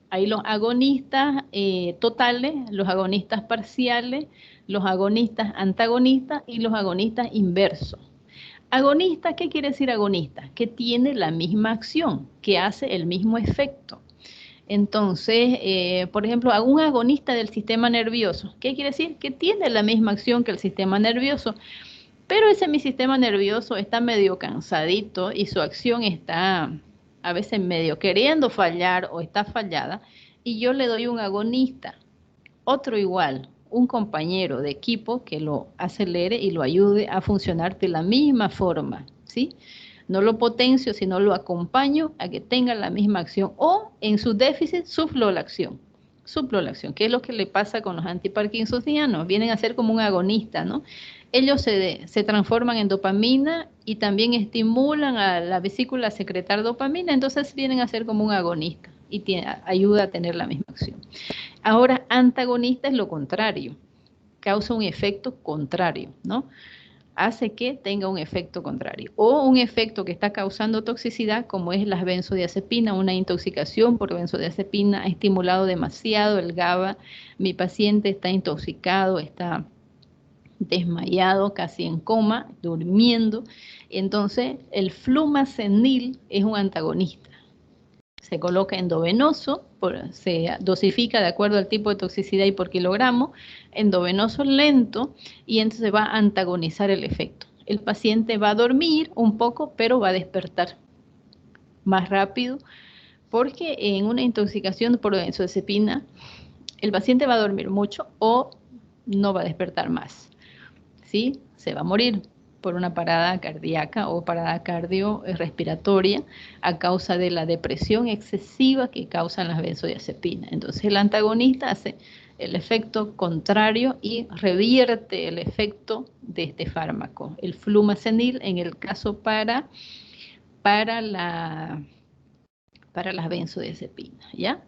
Hay los agonistas totales, los agonistas parciales, los agonistas antagonistas y los agonistas inversos. Agonista, ¿qué quiere decir agonista? Que tiene la misma acción, que hace el mismo efecto. Entonces, por ejemplo, a un agonista del sistema nervioso, ¿qué quiere decir? Que tiene la misma acción que el sistema nervioso, pero ese mi sistema nervioso está medio cansadito y su acción está a veces medio queriendo fallar o está fallada, y yo le doy un agonista, otro igual, un compañero de equipo que lo acelere y lo ayude a funcionar de la misma forma, ¿sí? No lo potencio, sino lo acompaño a que tenga la misma acción, o en su déficit suplo la acción, que es lo que le pasa con los antiparkinsonianos, vienen a ser como un agonista, ¿no? Ellos se transforman en dopamina y también estimulan a la vesícula a secretar dopamina, entonces vienen a ser como un agonista y ayuda a tener la misma acción. Ahora, antagonista es lo contrario, causa un efecto contrario, ¿no? Hace que tenga un efecto contrario, o un efecto que está causando toxicidad, como es las benzodiazepinas, una intoxicación por benzodiazepina, ha estimulado demasiado el GABA, mi paciente está intoxicado, está desmayado, casi en coma, durmiendo. Entonces, el flumazenil es un antagonista. Se coloca endovenoso, se dosifica de acuerdo al tipo de toxicidad y por kilogramo, endovenoso lento, y entonces va a antagonizar el efecto. El paciente va a dormir un poco, pero va a despertar más rápido, porque en una intoxicación por benzodiazepina, el paciente va a dormir mucho o no va a despertar más, ¿sí? Se va a morir por una parada cardíaca o parada cardiorrespiratoria a causa de la depresión excesiva que causan las benzodiazepinas. Entonces el antagonista hace el efecto contrario y revierte el efecto de este fármaco. El flumazenil en el caso para las benzodiazepinas, ¿ya?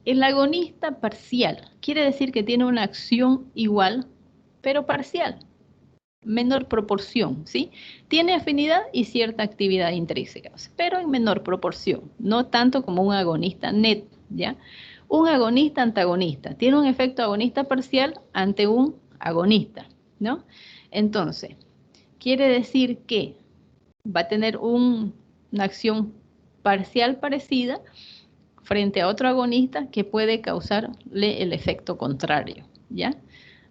El agonista parcial quiere decir que tiene una acción igual, pero parcial, menor proporción, ¿sí? Tiene afinidad y cierta actividad intrínseca, pero en menor proporción, no tanto como un agonista neto, ¿ya? Un agonista antagonista tiene un efecto agonista parcial ante un agonista, ¿no? Entonces, quiere decir que va a tener una acción parcial parecida frente a otro agonista que puede causarle el efecto contrario, ¿ya?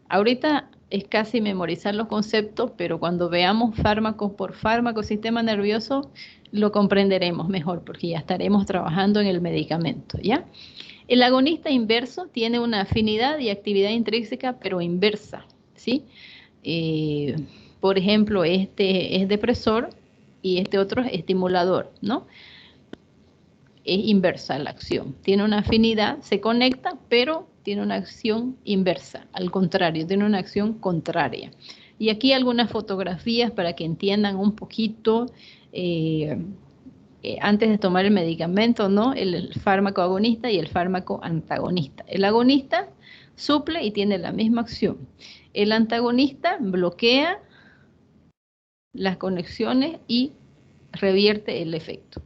Ahorita es casi memorizar los conceptos, pero cuando veamos fármaco por fármaco, sistema nervioso, lo comprenderemos mejor porque ya estaremos trabajando en el medicamento, ¿ya? El agonista inverso tiene una afinidad y actividad intrínseca, pero inversa, ¿sí? Por ejemplo, este es depresor y este otro es estimulador, ¿no? Es inversa la acción. Tiene una afinidad, se conecta, pero tiene una acción inversa, al contrario, tiene una acción contraria. Y aquí algunas fotografías para que entiendan un poquito, antes de tomar el medicamento, ¿no? El fármaco agonista y el fármaco antagonista. El agonista suple y tiene la misma acción. El antagonista bloquea las conexiones y revierte el efecto.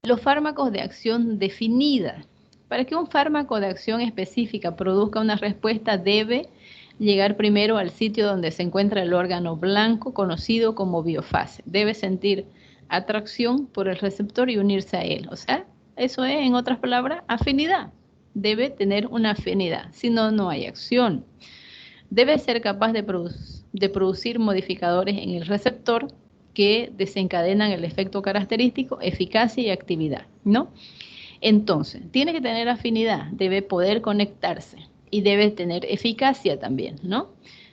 Los fármacos de acción definida. Para que un fármaco de acción específica produzca una respuesta, debe llegar primero al sitio donde se encuentra el órgano blanco, conocido como biofase. Debe sentir atracción por el receptor y unirse a él. O sea, eso es, en otras palabras, afinidad. Debe tener una afinidad, si no, no hay acción. Debe ser capaz de producir modificadores en el receptor que desencadenan el efecto característico, eficacia y actividad, ¿no? Entonces, tiene que tener afinidad, debe poder conectarse y debe tener eficacia también, ¿no?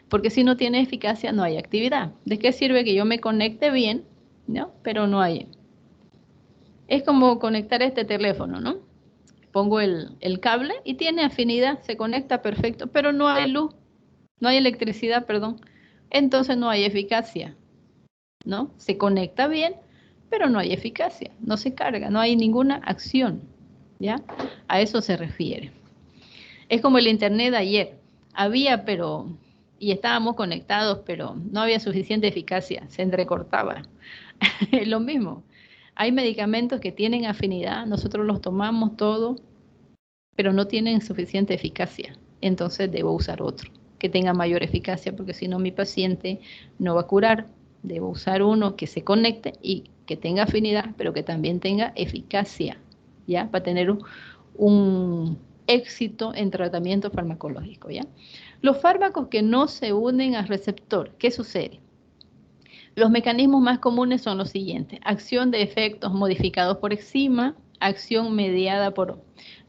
Porque si no tiene eficacia, no hay actividad. ¿De qué sirve que yo me conecte bien, ¿no? Pero no hay. Es como conectar este teléfono, ¿no? Pongo el cable y tiene afinidad, se conecta perfecto, pero no hay luz, no hay electricidad, perdón. Entonces no hay eficacia, ¿no? Se conecta bien, pero no hay eficacia, no se carga, no hay ninguna acción, ¿ya? A eso se refiere. Es como el internet de ayer, había, pero, y estábamos conectados, pero no había suficiente eficacia, se entrecortaba. Es lo mismo. Hay medicamentos que tienen afinidad, nosotros los tomamos todo, pero no tienen suficiente eficacia, entonces debo usar otro que tenga mayor eficacia, porque si no mi paciente no va a curar. Debo usar uno que se conecte y que tenga afinidad, pero que también tenga eficacia, ¿ya? Para tener un éxito en tratamiento farmacológico, ¿ya? Los fármacos que no se unen al receptor, ¿qué sucede? Los mecanismos más comunes son los siguientes: acción de efectos modificados por enzima, acción mediada por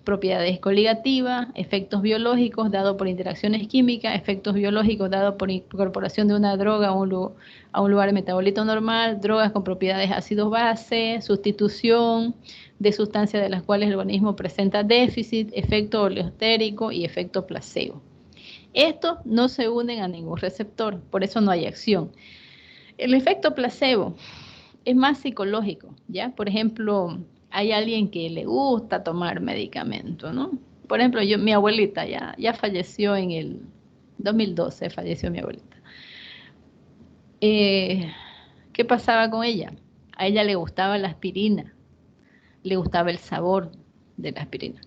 propiedades coligativas, efectos biológicos dados por interacciones químicas, efectos biológicos dados por incorporación de una droga a un lugar de metabolito normal, drogas con propiedades ácidos-base, sustitución de sustancias de las cuales el organismo presenta déficit, efecto oleostérico y efecto placebo. Estos no se unen a ningún receptor, por eso no hay acción. El efecto placebo es más psicológico, ¿ya? Por ejemplo, hay alguien que le gusta tomar medicamento, ¿no? Por ejemplo, mi abuelita ya falleció en el 2012, falleció mi abuelita. ¿Qué pasaba con ella? A ella le gustaba la aspirina, le gustaba el sabor de la aspirina.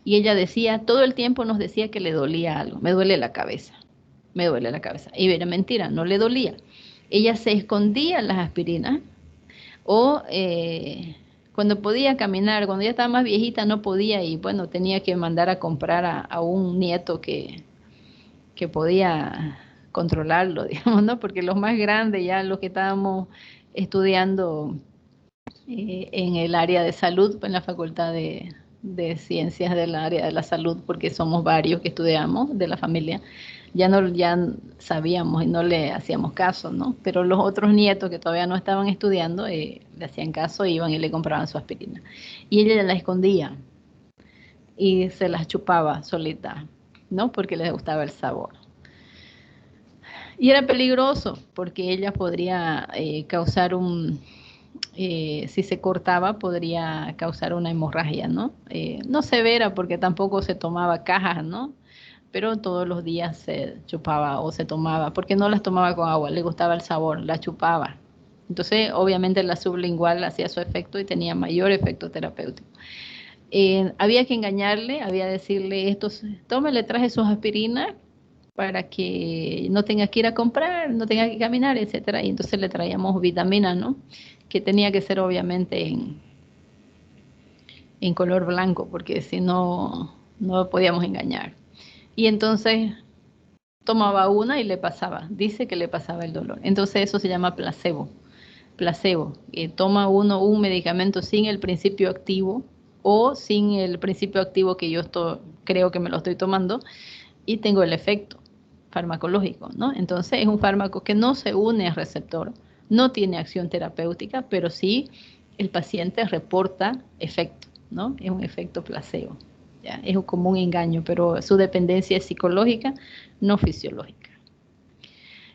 Y ella decía, todo el tiempo nos decía que le dolía algo, me duele la cabeza, me duele la cabeza. Y era mentira, no le dolía. Ella se escondía las aspirinas o cuando podía caminar, cuando ya estaba más viejita no podía y bueno, tenía que mandar a comprar a un nieto que podía controlarlo, digamos, ¿no? Porque los más grandes, ya los que estábamos estudiando en el área de salud, en la Facultad de Ciencias del área de la salud, porque somos varios que estudiamos de la familia, ya sabíamos y no le hacíamos caso, ¿no? Pero los otros nietos que todavía no estaban estudiando le hacían caso, iban y le compraban su aspirina. Y ella la escondía y se las chupaba solita, ¿no? Porque les gustaba el sabor. Y era peligroso porque ella podría causar si se cortaba, podría causar una hemorragia, ¿no? No severa porque tampoco se tomaba cajas, ¿no? Pero todos los días se chupaba o se tomaba, porque no las tomaba con agua, le gustaba el sabor, la chupaba. Entonces, obviamente la sublingual hacía su efecto y tenía mayor efecto terapéutico. Había que engañarle, había que decirle, tome, le traje sus aspirinas, para que no tenga que ir a comprar, no tenga que caminar, etcétera. Y entonces le traíamos vitaminas, ¿no? Que tenía que ser obviamente en color blanco, porque si no, no podíamos engañar. Y entonces tomaba una y le pasaba, dice que le pasaba el dolor. Entonces eso se llama placebo. Placebo, toma uno un medicamento sin el principio activo o sin el principio activo que yo creo que me lo estoy tomando y tengo el efecto farmacológico, ¿no? Entonces es un fármaco que no se une al receptor, no tiene acción terapéutica, pero sí el paciente reporta efecto, ¿no? Es un efecto placebo, ¿ya? Es como un engaño, pero su dependencia es psicológica, no fisiológica.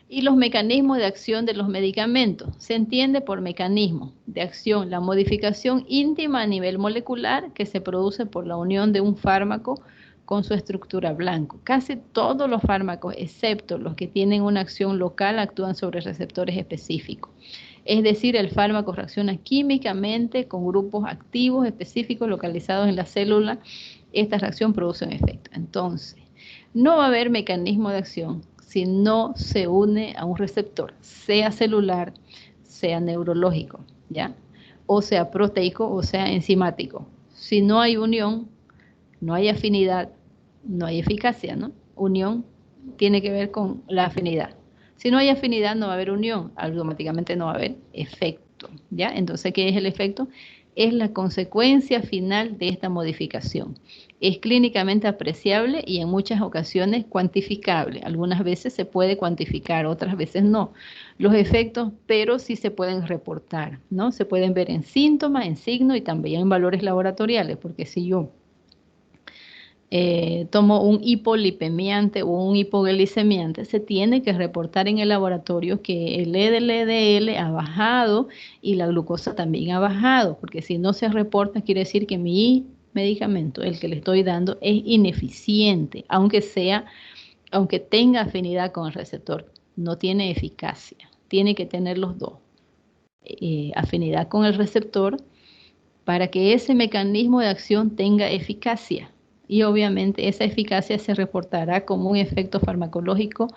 Y los mecanismos de acción de los medicamentos. Se entiende por mecanismo de acción la modificación íntima a nivel molecular que se produce por la unión de un fármaco con su estructura blanco. Casi todos los fármacos, excepto los que tienen una acción local, actúan sobre receptores específicos. Es decir, el fármaco reacciona químicamente con grupos activos específicos localizados en la célula. Esta reacción produce un efecto. Entonces, no va a haber mecanismo de acción si no se une a un receptor, sea celular, sea neurológico, ¿ya? O sea proteico, o sea enzimático. Si no hay unión, no hay afinidad, no hay eficacia, ¿no? Unión tiene que ver con la afinidad. Si no hay afinidad, no va a haber unión, automáticamente no va a haber efecto, ¿ya? Entonces, ¿qué es el efecto? Es la consecuencia final de esta modificación. Es clínicamente apreciable y en muchas ocasiones cuantificable. Algunas veces se puede cuantificar, otras veces no. Los efectos, pero sí se pueden reportar, ¿no? Se pueden ver en síntomas, en signos y también en valores laboratoriales, porque si yo tomo un hipolipemiante o un hipoglicemiante, se tiene que reportar en el laboratorio que el LDL ha bajado y la glucosa también ha bajado, porque si no se reporta quiere decir que mi medicamento, el que le estoy dando, es ineficiente, aunque tenga afinidad con el receptor, no tiene eficacia. Tiene que tener los dos, afinidad con el receptor para que ese mecanismo de acción tenga eficacia. Y obviamente esa eficacia se reportará como un efecto farmacológico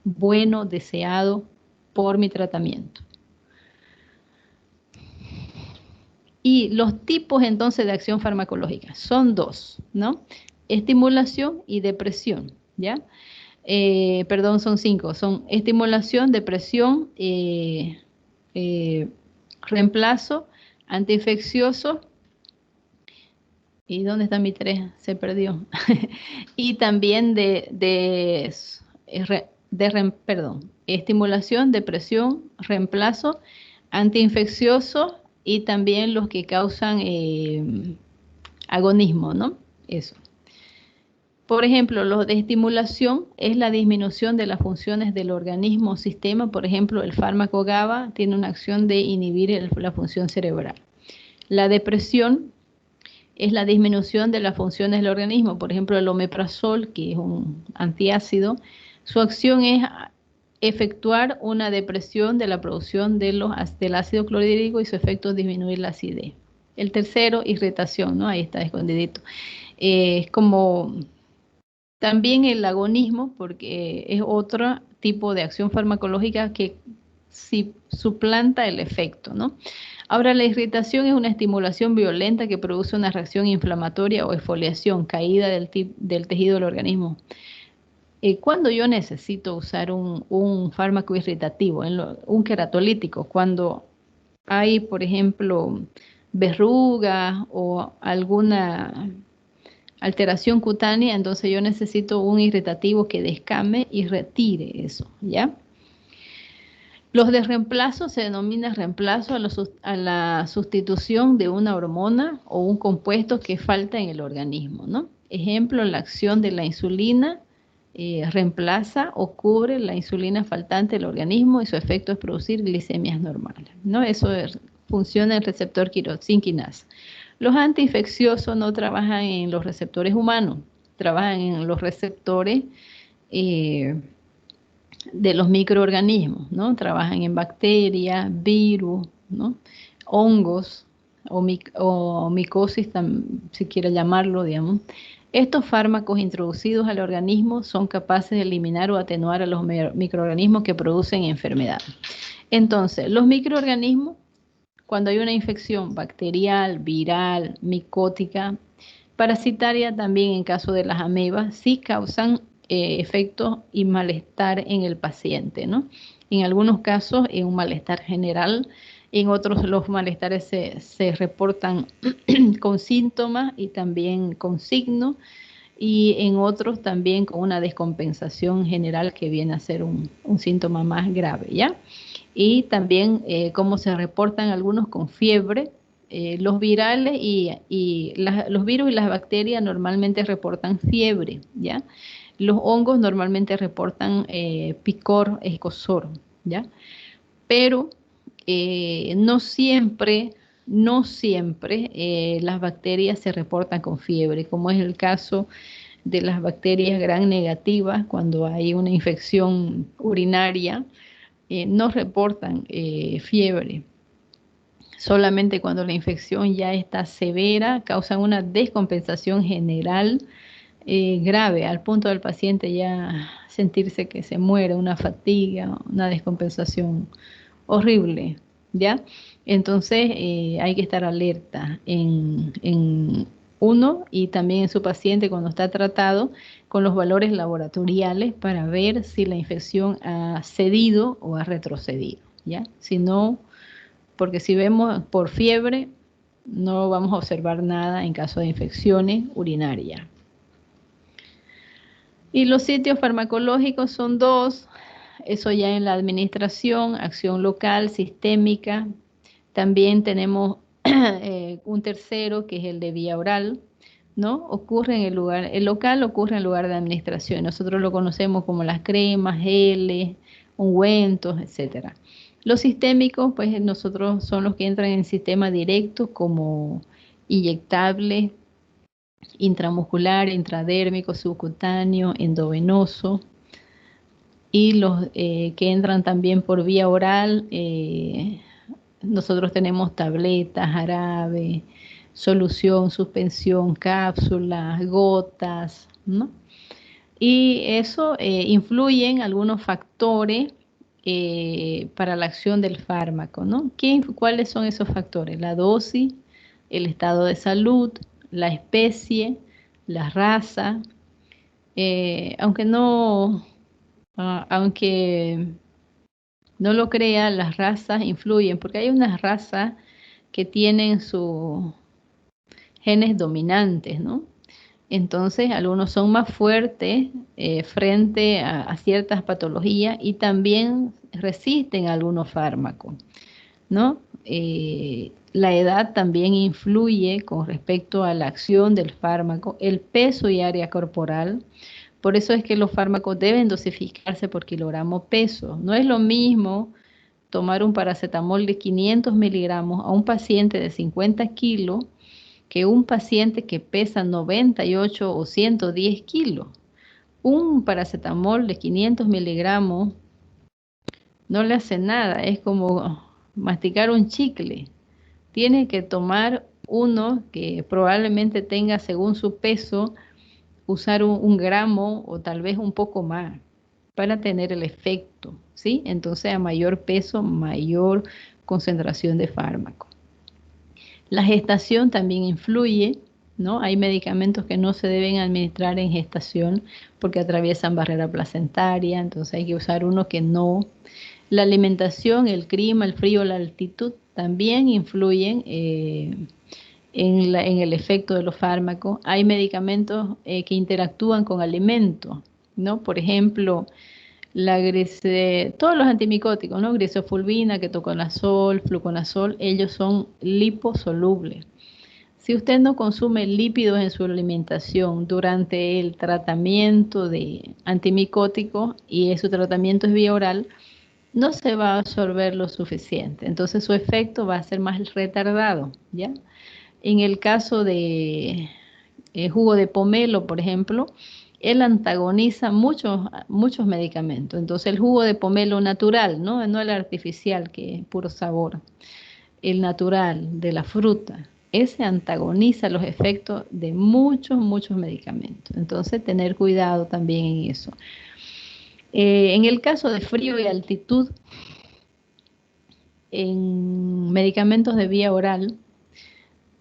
bueno, deseado por mi tratamiento. Y los tipos entonces de acción farmacológica son dos, ¿no? Estimulación y depresión, ¿ya? Perdón, son 5. Son estimulación, depresión, reemplazo, antiinfeccioso. ¿Y dónde está mi 3? Se perdió. Y también estimulación, depresión, reemplazo, antiinfeccioso y también los que causan agonismo, ¿no? Eso. Por ejemplo, los de estimulación es la disminución de las funciones del organismo o sistema. Por ejemplo, el fármaco GABA tiene una acción de inhibir la función cerebral. La depresión es la disminución de las funciones del organismo. Por ejemplo, el omeprazol, que es un antiácido, su acción es efectuar una depresión de la producción del ácido clorhídrico y su efecto es disminuir la acidez. El tercero, irritación, ¿no? Ahí está escondidito. Es como también el agonismo, porque es otro tipo de acción farmacológica que sí suplanta el efecto, ¿no? Ahora, la irritación es una estimulación violenta que produce una reacción inflamatoria o exfoliación, caída del tejido del organismo. Cuando yo necesito usar un fármaco irritativo, un queratolítico, cuando hay, por ejemplo, verrugas o alguna alteración cutánea, entonces yo necesito un irritativo que descame y retire eso, ¿ya? Los de reemplazo se denomina reemplazo a la sustitución de una hormona o un compuesto que falta en el organismo, ¿no? Ejemplo, la acción de la insulina reemplaza o cubre la insulina faltante del organismo y su efecto es producir glicemias normales, ¿no? Eso funciona en el receptor tirosina quinasa. Los antiinfecciosos no trabajan en los receptores humanos, trabajan en los receptores de los microorganismos, ¿no? Trabajan en bacterias, virus, ¿no? Hongos o micosis, si quiere llamarlo, digamos. Estos fármacos introducidos al organismo son capaces de eliminar o atenuar a los microorganismos que producen enfermedad. Entonces, los microorganismos, cuando hay una infección bacterial, viral, micótica, parasitaria también en caso de las amebas, sí causan efectos y malestar en el paciente, ¿no? En algunos casos es un malestar general, en otros los malestares se reportan con síntomas y también con signos, y en otros también con una descompensación general que viene a ser un síntoma más grave, ¿ya? Y también cómo se reportan algunos con fiebre. Los virales los virus y las bacterias normalmente reportan fiebre, ¿ya? Los hongos normalmente reportan picor, escozor, ¿ya? Pero no siempre las bacterias se reportan con fiebre, como es el caso de las bacterias gram negativas. Cuando hay una infección urinaria, no reportan fiebre. Solamente cuando la infección ya está severa, causan una descompensación general grave, al punto del paciente ya sentirse que se muere, una fatiga, una descompensación horrible, ¿ya? Entonces hay que estar alerta en uno y también en su paciente cuando está tratado con los valores laboratoriales para ver si la infección ha cedido o ha retrocedido, ¿ya? Si no, porque si vemos por fiebre, no vamos a observar nada en caso de infecciones urinarias. Y los sitios farmacológicos son dos, eso ya en la administración, acción local, sistémica. También tenemos un tercero que es el de vía oral, ¿no? Ocurre en el local ocurre en el lugar de administración. Nosotros lo conocemos como las cremas, geles, ungüentos, etcétera. Los sistémicos, pues nosotros son los que entran en el sistema directo como inyectables, intramuscular, intradérmico, subcutáneo, endovenoso, y los que entran también por vía oral, nosotros tenemos tabletas, jarabe, solución, suspensión, cápsulas, gotas, ¿no? Y eso influye en algunos factores para la acción del fármaco, ¿no? ¿Cuáles son esos factores? La dosis, el estado de salud, la especie, la raza, aunque no lo crea, las razas influyen, porque hay unas razas que tienen sus genes dominantes, ¿no? Entonces, algunos son más fuertes frente a ciertas patologías y también resisten a algunos fármacos, ¿no? La edad también influye con respecto a la acción del fármaco, el peso y área corporal. Por eso es que los fármacos deben dosificarse por kilogramo peso. No es lo mismo tomar un paracetamol de 500 miligramos a un paciente de 50 kilos que un paciente que pesa 98 o 110 kilos. Un paracetamol de 500 miligramos no le hace nada, es como masticar un chicle. Tiene que tomar uno que probablemente tenga, según su peso, usar un gramo o tal vez un poco más para tener el efecto, ¿sí? Entonces, a mayor peso, mayor concentración de fármaco. La gestación también influye, ¿no? Hay medicamentos que no se deben administrar en gestación porque atraviesan barrera placentaria, entonces hay que usar uno que no. La alimentación, el clima, el frío, la altitud también influyen en el efecto de los fármacos. Hay medicamentos que interactúan con alimentos, ¿no? Por ejemplo, todos los antimicóticos, ¿no? Grisofulvina, ketoconazol, fluconazol, ellos son liposolubles. Si usted no consume lípidos en su alimentación durante el tratamiento de antimicóticos y su tratamiento es vía oral, no se va a absorber lo suficiente. Entonces su efecto va a ser más retardado, ¿ya? En el caso de jugo de pomelo, por ejemplo, él antagoniza muchos medicamentos. Entonces el jugo de pomelo natural, no el artificial, que es puro sabor, el natural de la fruta, ese antagoniza los efectos de muchos, muchos medicamentos. Entonces, tener cuidado también en eso. En el caso de frío y altitud, en medicamentos de vía oral,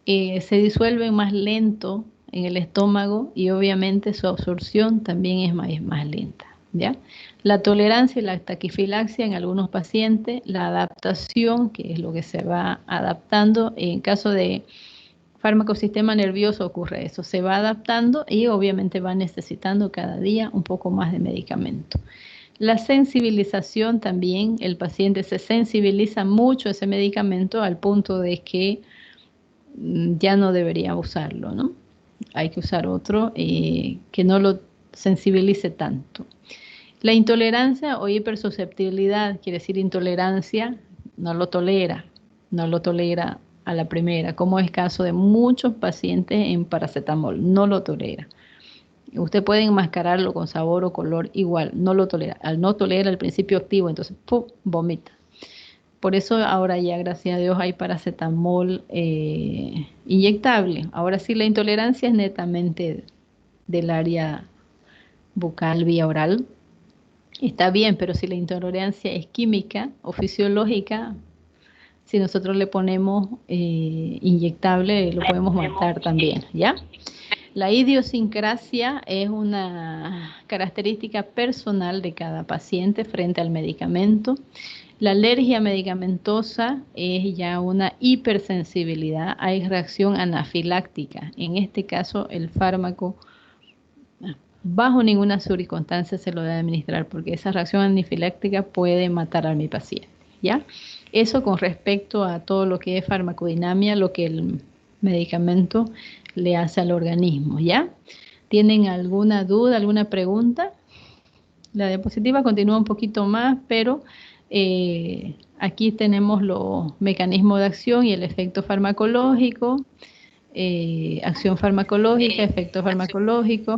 se disuelven más lento en el estómago y obviamente su absorción también es más lenta, ¿ya? La tolerancia y la taquifilaxia en algunos pacientes, la adaptación, que es lo que se va adaptando, en caso de fármaco sistema nervioso ocurre eso, se va adaptando y obviamente va necesitando cada día un poco más de medicamento. La sensibilización también, el paciente se sensibiliza mucho a ese medicamento al punto de que ya no debería usarlo, ¿no? Hay que usar otro que no lo sensibilice tanto. La intolerancia o hipersusceptibilidad, quiere decir intolerancia, no lo tolera a la primera, como es caso de muchos pacientes en paracetamol, no lo tolera. Usted puede enmascararlo con sabor o color igual, no lo tolera. Al no tolerar el principio activo, entonces ¡pum!, vomita. Por eso ahora ya, gracias a Dios, hay paracetamol inyectable. Ahora sí, la intolerancia es netamente del área bucal vía oral. Está bien, pero si la intolerancia es química o fisiológica, si nosotros le ponemos inyectable, lo podemos matar también, ¿ya? La idiosincrasia es una característica personal de cada paciente frente al medicamento. La alergia medicamentosa es ya una hipersensibilidad, hay reacción anafiláctica. En este caso, el fármaco bajo ninguna circunstancia se lo debe administrar porque esa reacción anafiláctica puede matar a mi paciente, ¿ya? Eso con respecto a todo lo que es farmacodinamia, lo que el medicamento le hace al organismo, ¿ya? ¿Tienen alguna duda, alguna pregunta? La diapositiva continúa un poquito más, pero aquí tenemos los mecanismos de acción y el efecto farmacológico, acción farmacológica, efecto farmacológico,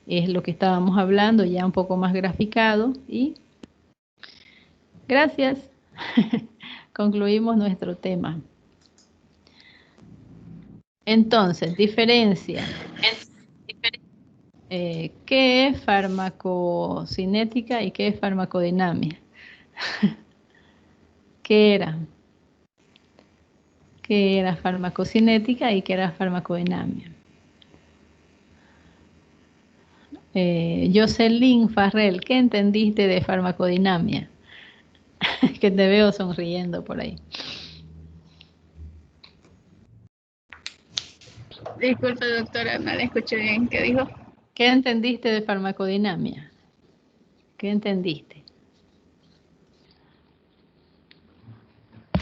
es lo que estábamos hablando, ya un poco más graficado. Y gracias, concluimos nuestro tema. Entonces, diferencia. ¿Qué es farmacocinética y qué es farmacodinamia? ¿Qué era? ¿Qué era farmacocinética y qué era farmacodinamia? Jocelyn Farrell, ¿qué entendiste de farmacodinamia? Que te veo sonriendo por ahí. Disculpe, doctora, no la escuché bien. ¿Qué dijo? ¿Qué entendiste de farmacodinamia? ¿Qué entendiste?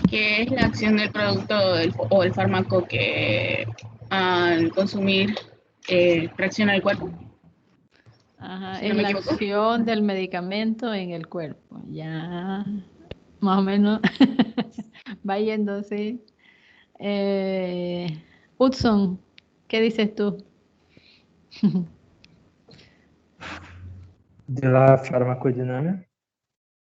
¿Qué es la acción del producto o el fármaco que al consumir reacciona el cuerpo? Ajá, Si es no me la equivoco. acción del medicamento en el cuerpo. Ya, más o menos, va yéndose. Hudson, ¿qué dices tú? De la farmacodinámica.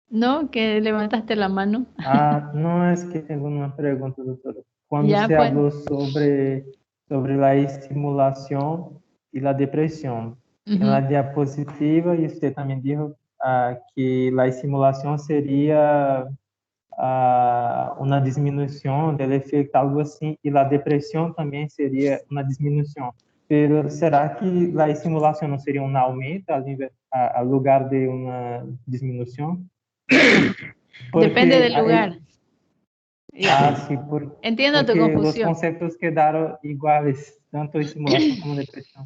¿No? Que levantaste la mano. Ah, no, es que tengo una pregunta, doctora. Cuando Ya, se pues. habló sobre la estimulación y la depresión, en la diapositiva, y usted también dijo que la estimulación sería una disminución del efecto, algo así, y la depresión también sería una disminución. Pero ¿será que la estimulación no sería un aumento al lugar de una disminución? Depende Porque del lugar. sí, Entiendo tu porque los confusión. conceptos quedaron iguales, tanto estimulación como depresión.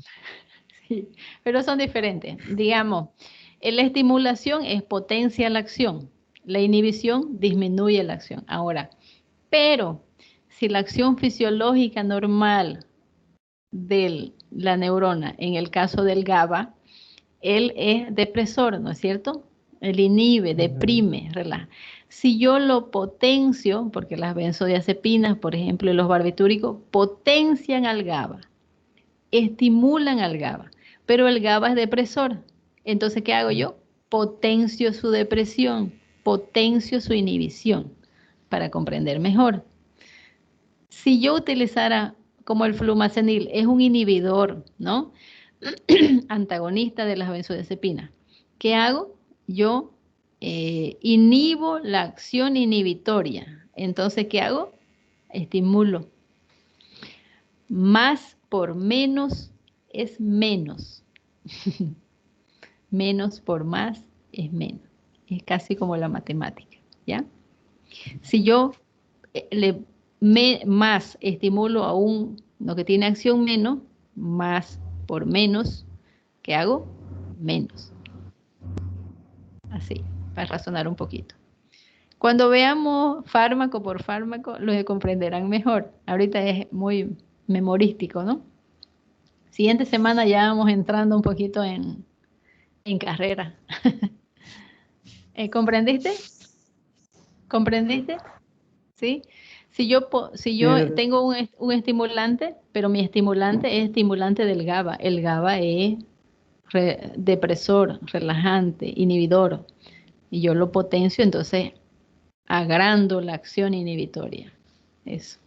Sí, pero son diferentes. Digamos, la estimulación es potencia la acción, la inhibición disminuye la acción. Ahora, pero si la acción fisiológica normal de la neurona, en el caso del GABA, él es depresor, ¿no es cierto? Él inhibe, deprime, relaja. Si yo lo potencio, porque las benzodiazepinas, por ejemplo, y los barbitúricos, potencian al GABA, estimulan al GABA, pero el GABA es depresor. Entonces, ¿qué hago yo? Potencio su depresión, potencio su inhibición, para comprender mejor. Si yo utilizara como el flumazenil, es un inhibidor, ¿no? Antagonista de las benzodiazepinas. ¿Qué hago? Yo inhibo la acción inhibitoria. Entonces, ¿qué hago? Estimulo. Más por menos es menos. Menos por más es menos. Es casi como la matemática, ¿ya? Si yo más estimulo a lo que tiene acción menos, más por menos, ¿qué hago? Menos. Así, para razonar un poquito. Cuando veamos fármaco por fármaco, lo comprenderán mejor. Ahorita es muy memorístico, ¿no? Siguiente semana ya vamos entrando un poquito en carrera. ¿Comprendiste? ¿Comprendiste? ¿Sí? Si yo tengo un estimulante, pero mi estimulante es estimulante del GABA. El GABA es depresor, relajante, inhibidor. Y yo lo potencio, entonces agrando la acción inhibitoria. Eso.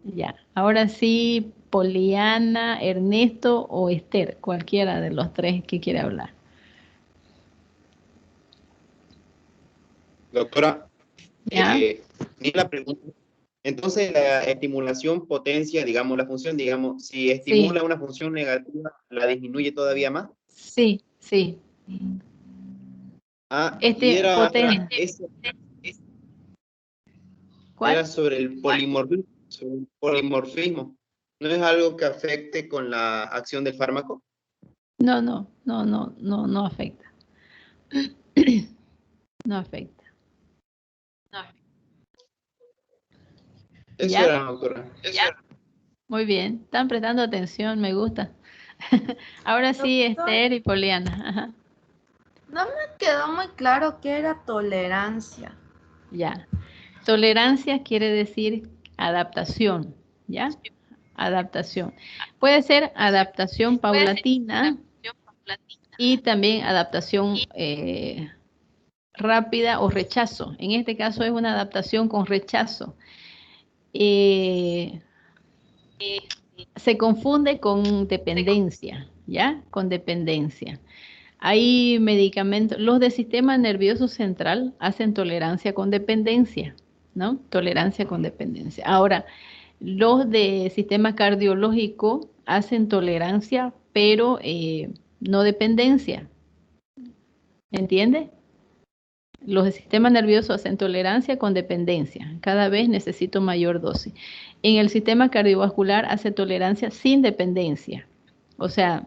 Ya. Ahora sí, Poliana, Ernesto o Esther, cualquiera de los tres que quiera hablar. Doctora, ¿Ya? ni la pregunta. Entonces, la estimulación potencia, digamos, la función, digamos, si estimula Sí. una función negativa, ¿la disminuye todavía más? Sí, sí. Y era, Potencia. ¿Cuál? era sobre el polimorfismo. ¿No es algo que afecte con la acción del fármaco? No afecta. No afecta. Eso ¿Ya? era, doctora. Muy bien. Están prestando atención, me gusta. Ahora sí, Doctor, Esther y Poliana. Ajá. no me quedó muy claro qué era tolerancia. Ya. Tolerancia quiere decir adaptación, ¿ya? Adaptación. Puede ser adaptación paulatina y también adaptación rápida o rechazo. En este caso es una adaptación con rechazo. Se confunde con dependencia, ¿ya? Con dependencia. Hay medicamentos, los de sistema nervioso central hacen tolerancia con dependencia, ¿no? Tolerancia con dependencia. Ahora, los de sistema cardiológico hacen tolerancia, pero no dependencia. ¿Entiende? Los de sistema nervioso hacen tolerancia con dependencia. Cada vez necesito mayor dosis. En el sistema cardiovascular hace tolerancia sin dependencia. O sea,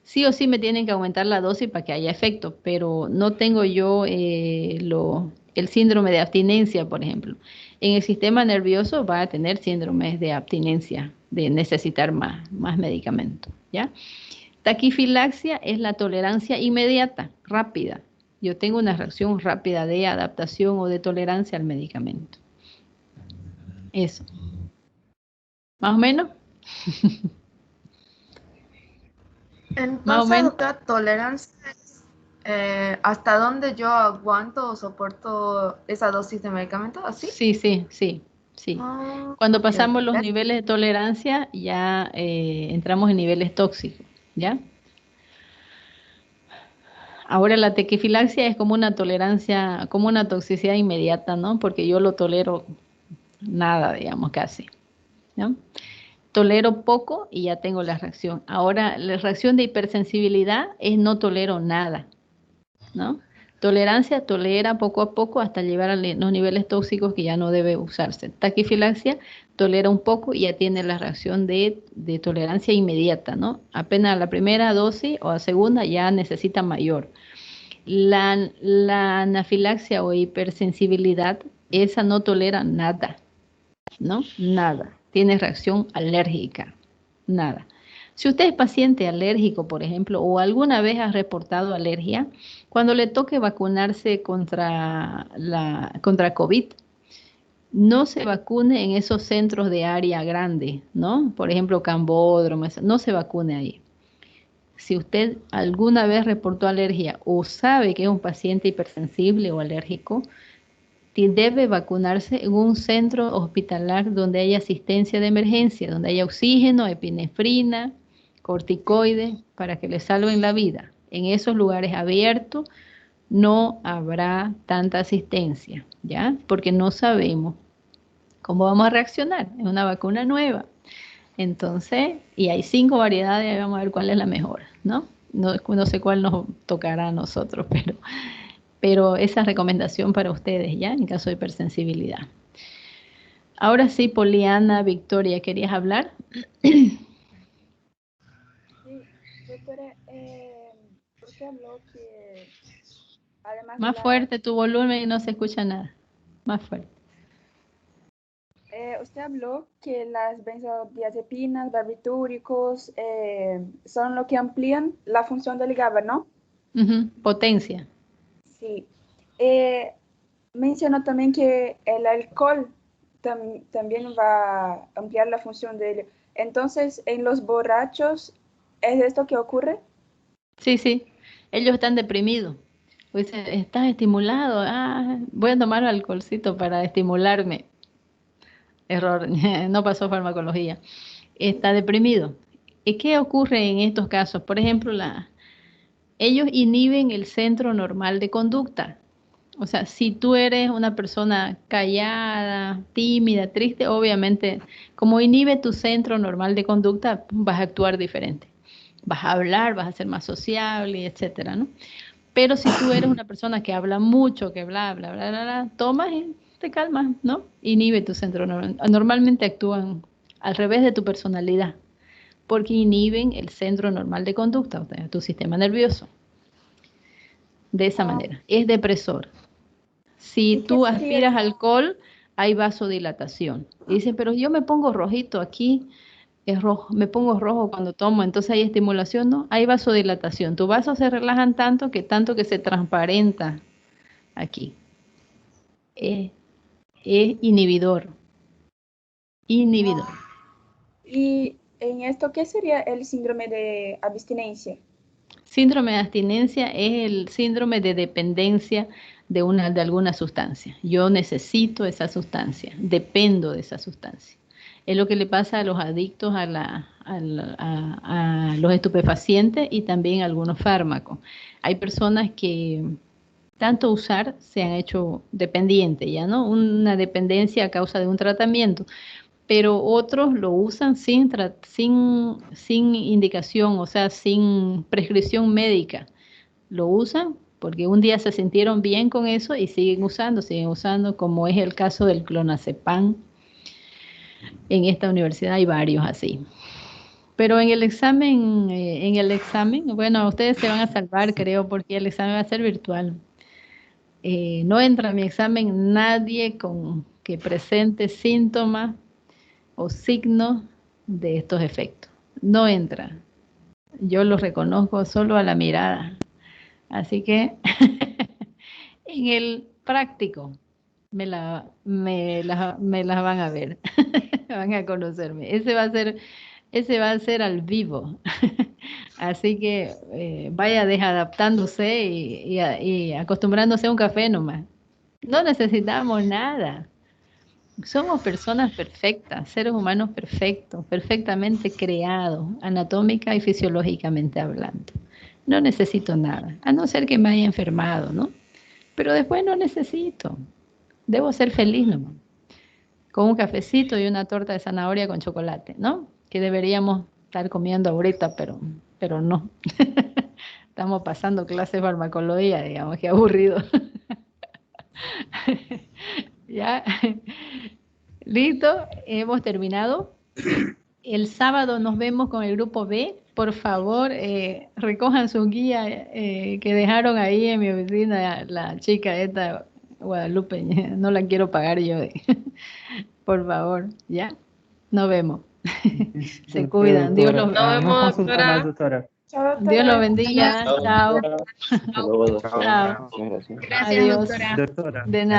sí o sí me tienen que aumentar la dosis para que haya efecto, pero no tengo yo el síndrome de abstinencia, por ejemplo. En el sistema nervioso va a tener síndromes de abstinencia, de necesitar más medicamento, ¿ya? Taquifilaxia es la tolerancia inmediata, rápida. Yo tengo una reacción rápida de adaptación o de tolerancia al medicamento. Eso. ¿Más o menos? Más o Entonces, menos. doctora, tolerancia es hasta dónde yo aguanto o soporto esa dosis de medicamento, ¿así? Sí. Ah, Cuando ok, pasamos los ok. niveles de tolerancia, ya entramos en niveles tóxicos, ¿ya? Ahora la tequifilaxia es como una tolerancia, como una toxicidad inmediata, ¿no? Porque yo lo tolero nada, digamos, casi, ¿no? Tolero poco y ya tengo la reacción. Ahora, la reacción de hipersensibilidad es no tolero nada, ¿no? Tolerancia tolera poco a poco hasta llegar a los niveles tóxicos que ya no debe usarse. Taquifilaxia tolera un poco y ya tiene la reacción de tolerancia inmediata, ¿no? Apenas a la primera dosis o a segunda ya necesita mayor. La anafilaxia o hipersensibilidad, esa no tolera nada, ¿no? Nada. Tiene reacción alérgica, nada. Si usted es paciente alérgico, por ejemplo, o alguna vez ha reportado alergia, cuando le toque vacunarse contra COVID, no se vacune en esos centros de área grande, ¿no? Por ejemplo, Cambódromo, no se vacune ahí. Si usted alguna vez reportó alergia o sabe que es un paciente hipersensible o alérgico, debe vacunarse en un centro hospitalar donde haya asistencia de emergencia, donde haya oxígeno, epinefrina, corticoides, para que le salven la vida. En esos lugares abiertos no habrá tanta asistencia, ¿ya? Porque no sabemos cómo vamos a reaccionar. Es una vacuna nueva. Entonces, y hay 5 variedades, vamos a ver cuál es la mejor, ¿no? No sé cuál nos tocará a nosotros, pero esa es recomendación para ustedes, ¿ya? En caso de hipersensibilidad. Ahora sí, Poliana, Victoria, ¿querías hablar? Sí, doctora, usted habló que además Más fuerte tu volumen y no se escucha nada. Más fuerte. usted habló que las benzodiazepinas, barbitúricos, son lo que amplían la función del GABA, ¿no? Potencia. Sí. Mencionó también que el alcohol también va a ampliar la función de él. Entonces, en los borrachos, ¿es esto que ocurre? Sí. Ellos están deprimidos. Pues estás estimulado. Voy a tomar alcoholcito para estimularme. Error, no pasó farmacología. Está deprimido. ¿Y qué ocurre en estos casos? Por ejemplo, ellos inhiben el centro normal de conducta. O sea, si tú eres una persona callada, tímida, triste, obviamente, como inhibe tu centro normal de conducta, vas a actuar diferente. Vas a hablar, vas a ser más sociable, etcétera, ¿no? Pero si tú eres una persona que habla mucho, que bla, bla, bla, bla, bla, tomas y te calmas, ¿no? Inhibe tu centro normal. Normalmente actúan al revés de tu personalidad, porque inhiben el centro normal de conducta, o sea, tu sistema nervioso. De esa manera. Es depresor. Si tú aspiras alcohol, hay vasodilatación. Y dicen, pero yo me pongo rojito aquí, es rojo, me pongo rojo cuando tomo, entonces hay estimulación, ¿no? Hay vasodilatación. Tus vasos se relajan tanto que se transparenta aquí. Es inhibidor. Inhibidor. Y en esto, ¿qué sería el síndrome de abstinencia? Síndrome de abstinencia es el síndrome de dependencia de alguna sustancia. Yo necesito esa sustancia, dependo de esa sustancia. Es lo que le pasa a los adictos a los estupefacientes y también a algunos fármacos. Hay personas que tanto usar se han hecho dependientes, ya no una dependencia a causa de un tratamiento, pero otros lo usan sin indicación, o sea, sin prescripción médica. Lo usan porque un día se sintieron bien con eso y siguen usando, como es el caso del clonazepam. En esta universidad hay varios así. Pero en el examen, bueno, ustedes se van a salvar, creo, porque el examen va a ser virtual. No entra a mi examen nadie que presente síntomas o signos de estos efectos. No entra. Yo los reconozco solo a la mirada. Así que en el práctico me las van a ver, van a conocerme. Ese va a ser al vivo. Así que vaya desadaptándose y acostumbrándose a un café nomás. No necesitamos nada. Somos personas perfectas, seres humanos perfectos, perfectamente creados, anatómica y fisiológicamente hablando. No necesito nada, a no ser que me haya enfermado, ¿no? Pero después no necesito. Debo ser feliz nomás. Con un cafecito y una torta de zanahoria con chocolate, ¿no? Que deberíamos estar comiendo ahorita, pero no. Estamos pasando clases de farmacología, digamos, qué aburrido. Ya. Listo, hemos terminado. El sábado nos vemos con el grupo B. Por favor, recojan su guía que dejaron ahí en mi oficina, la chica esta, Guadalupe. No la quiero pagar yo. Por favor, ¿ya? Nos vemos. Se cuidan. Dios los Nos vemos, doctora. Dios los bendiga. Chao. Hasta luego, doctora. Chao. Muchas gracias. Gracias, Adiós. doctora. Doctora. De nada.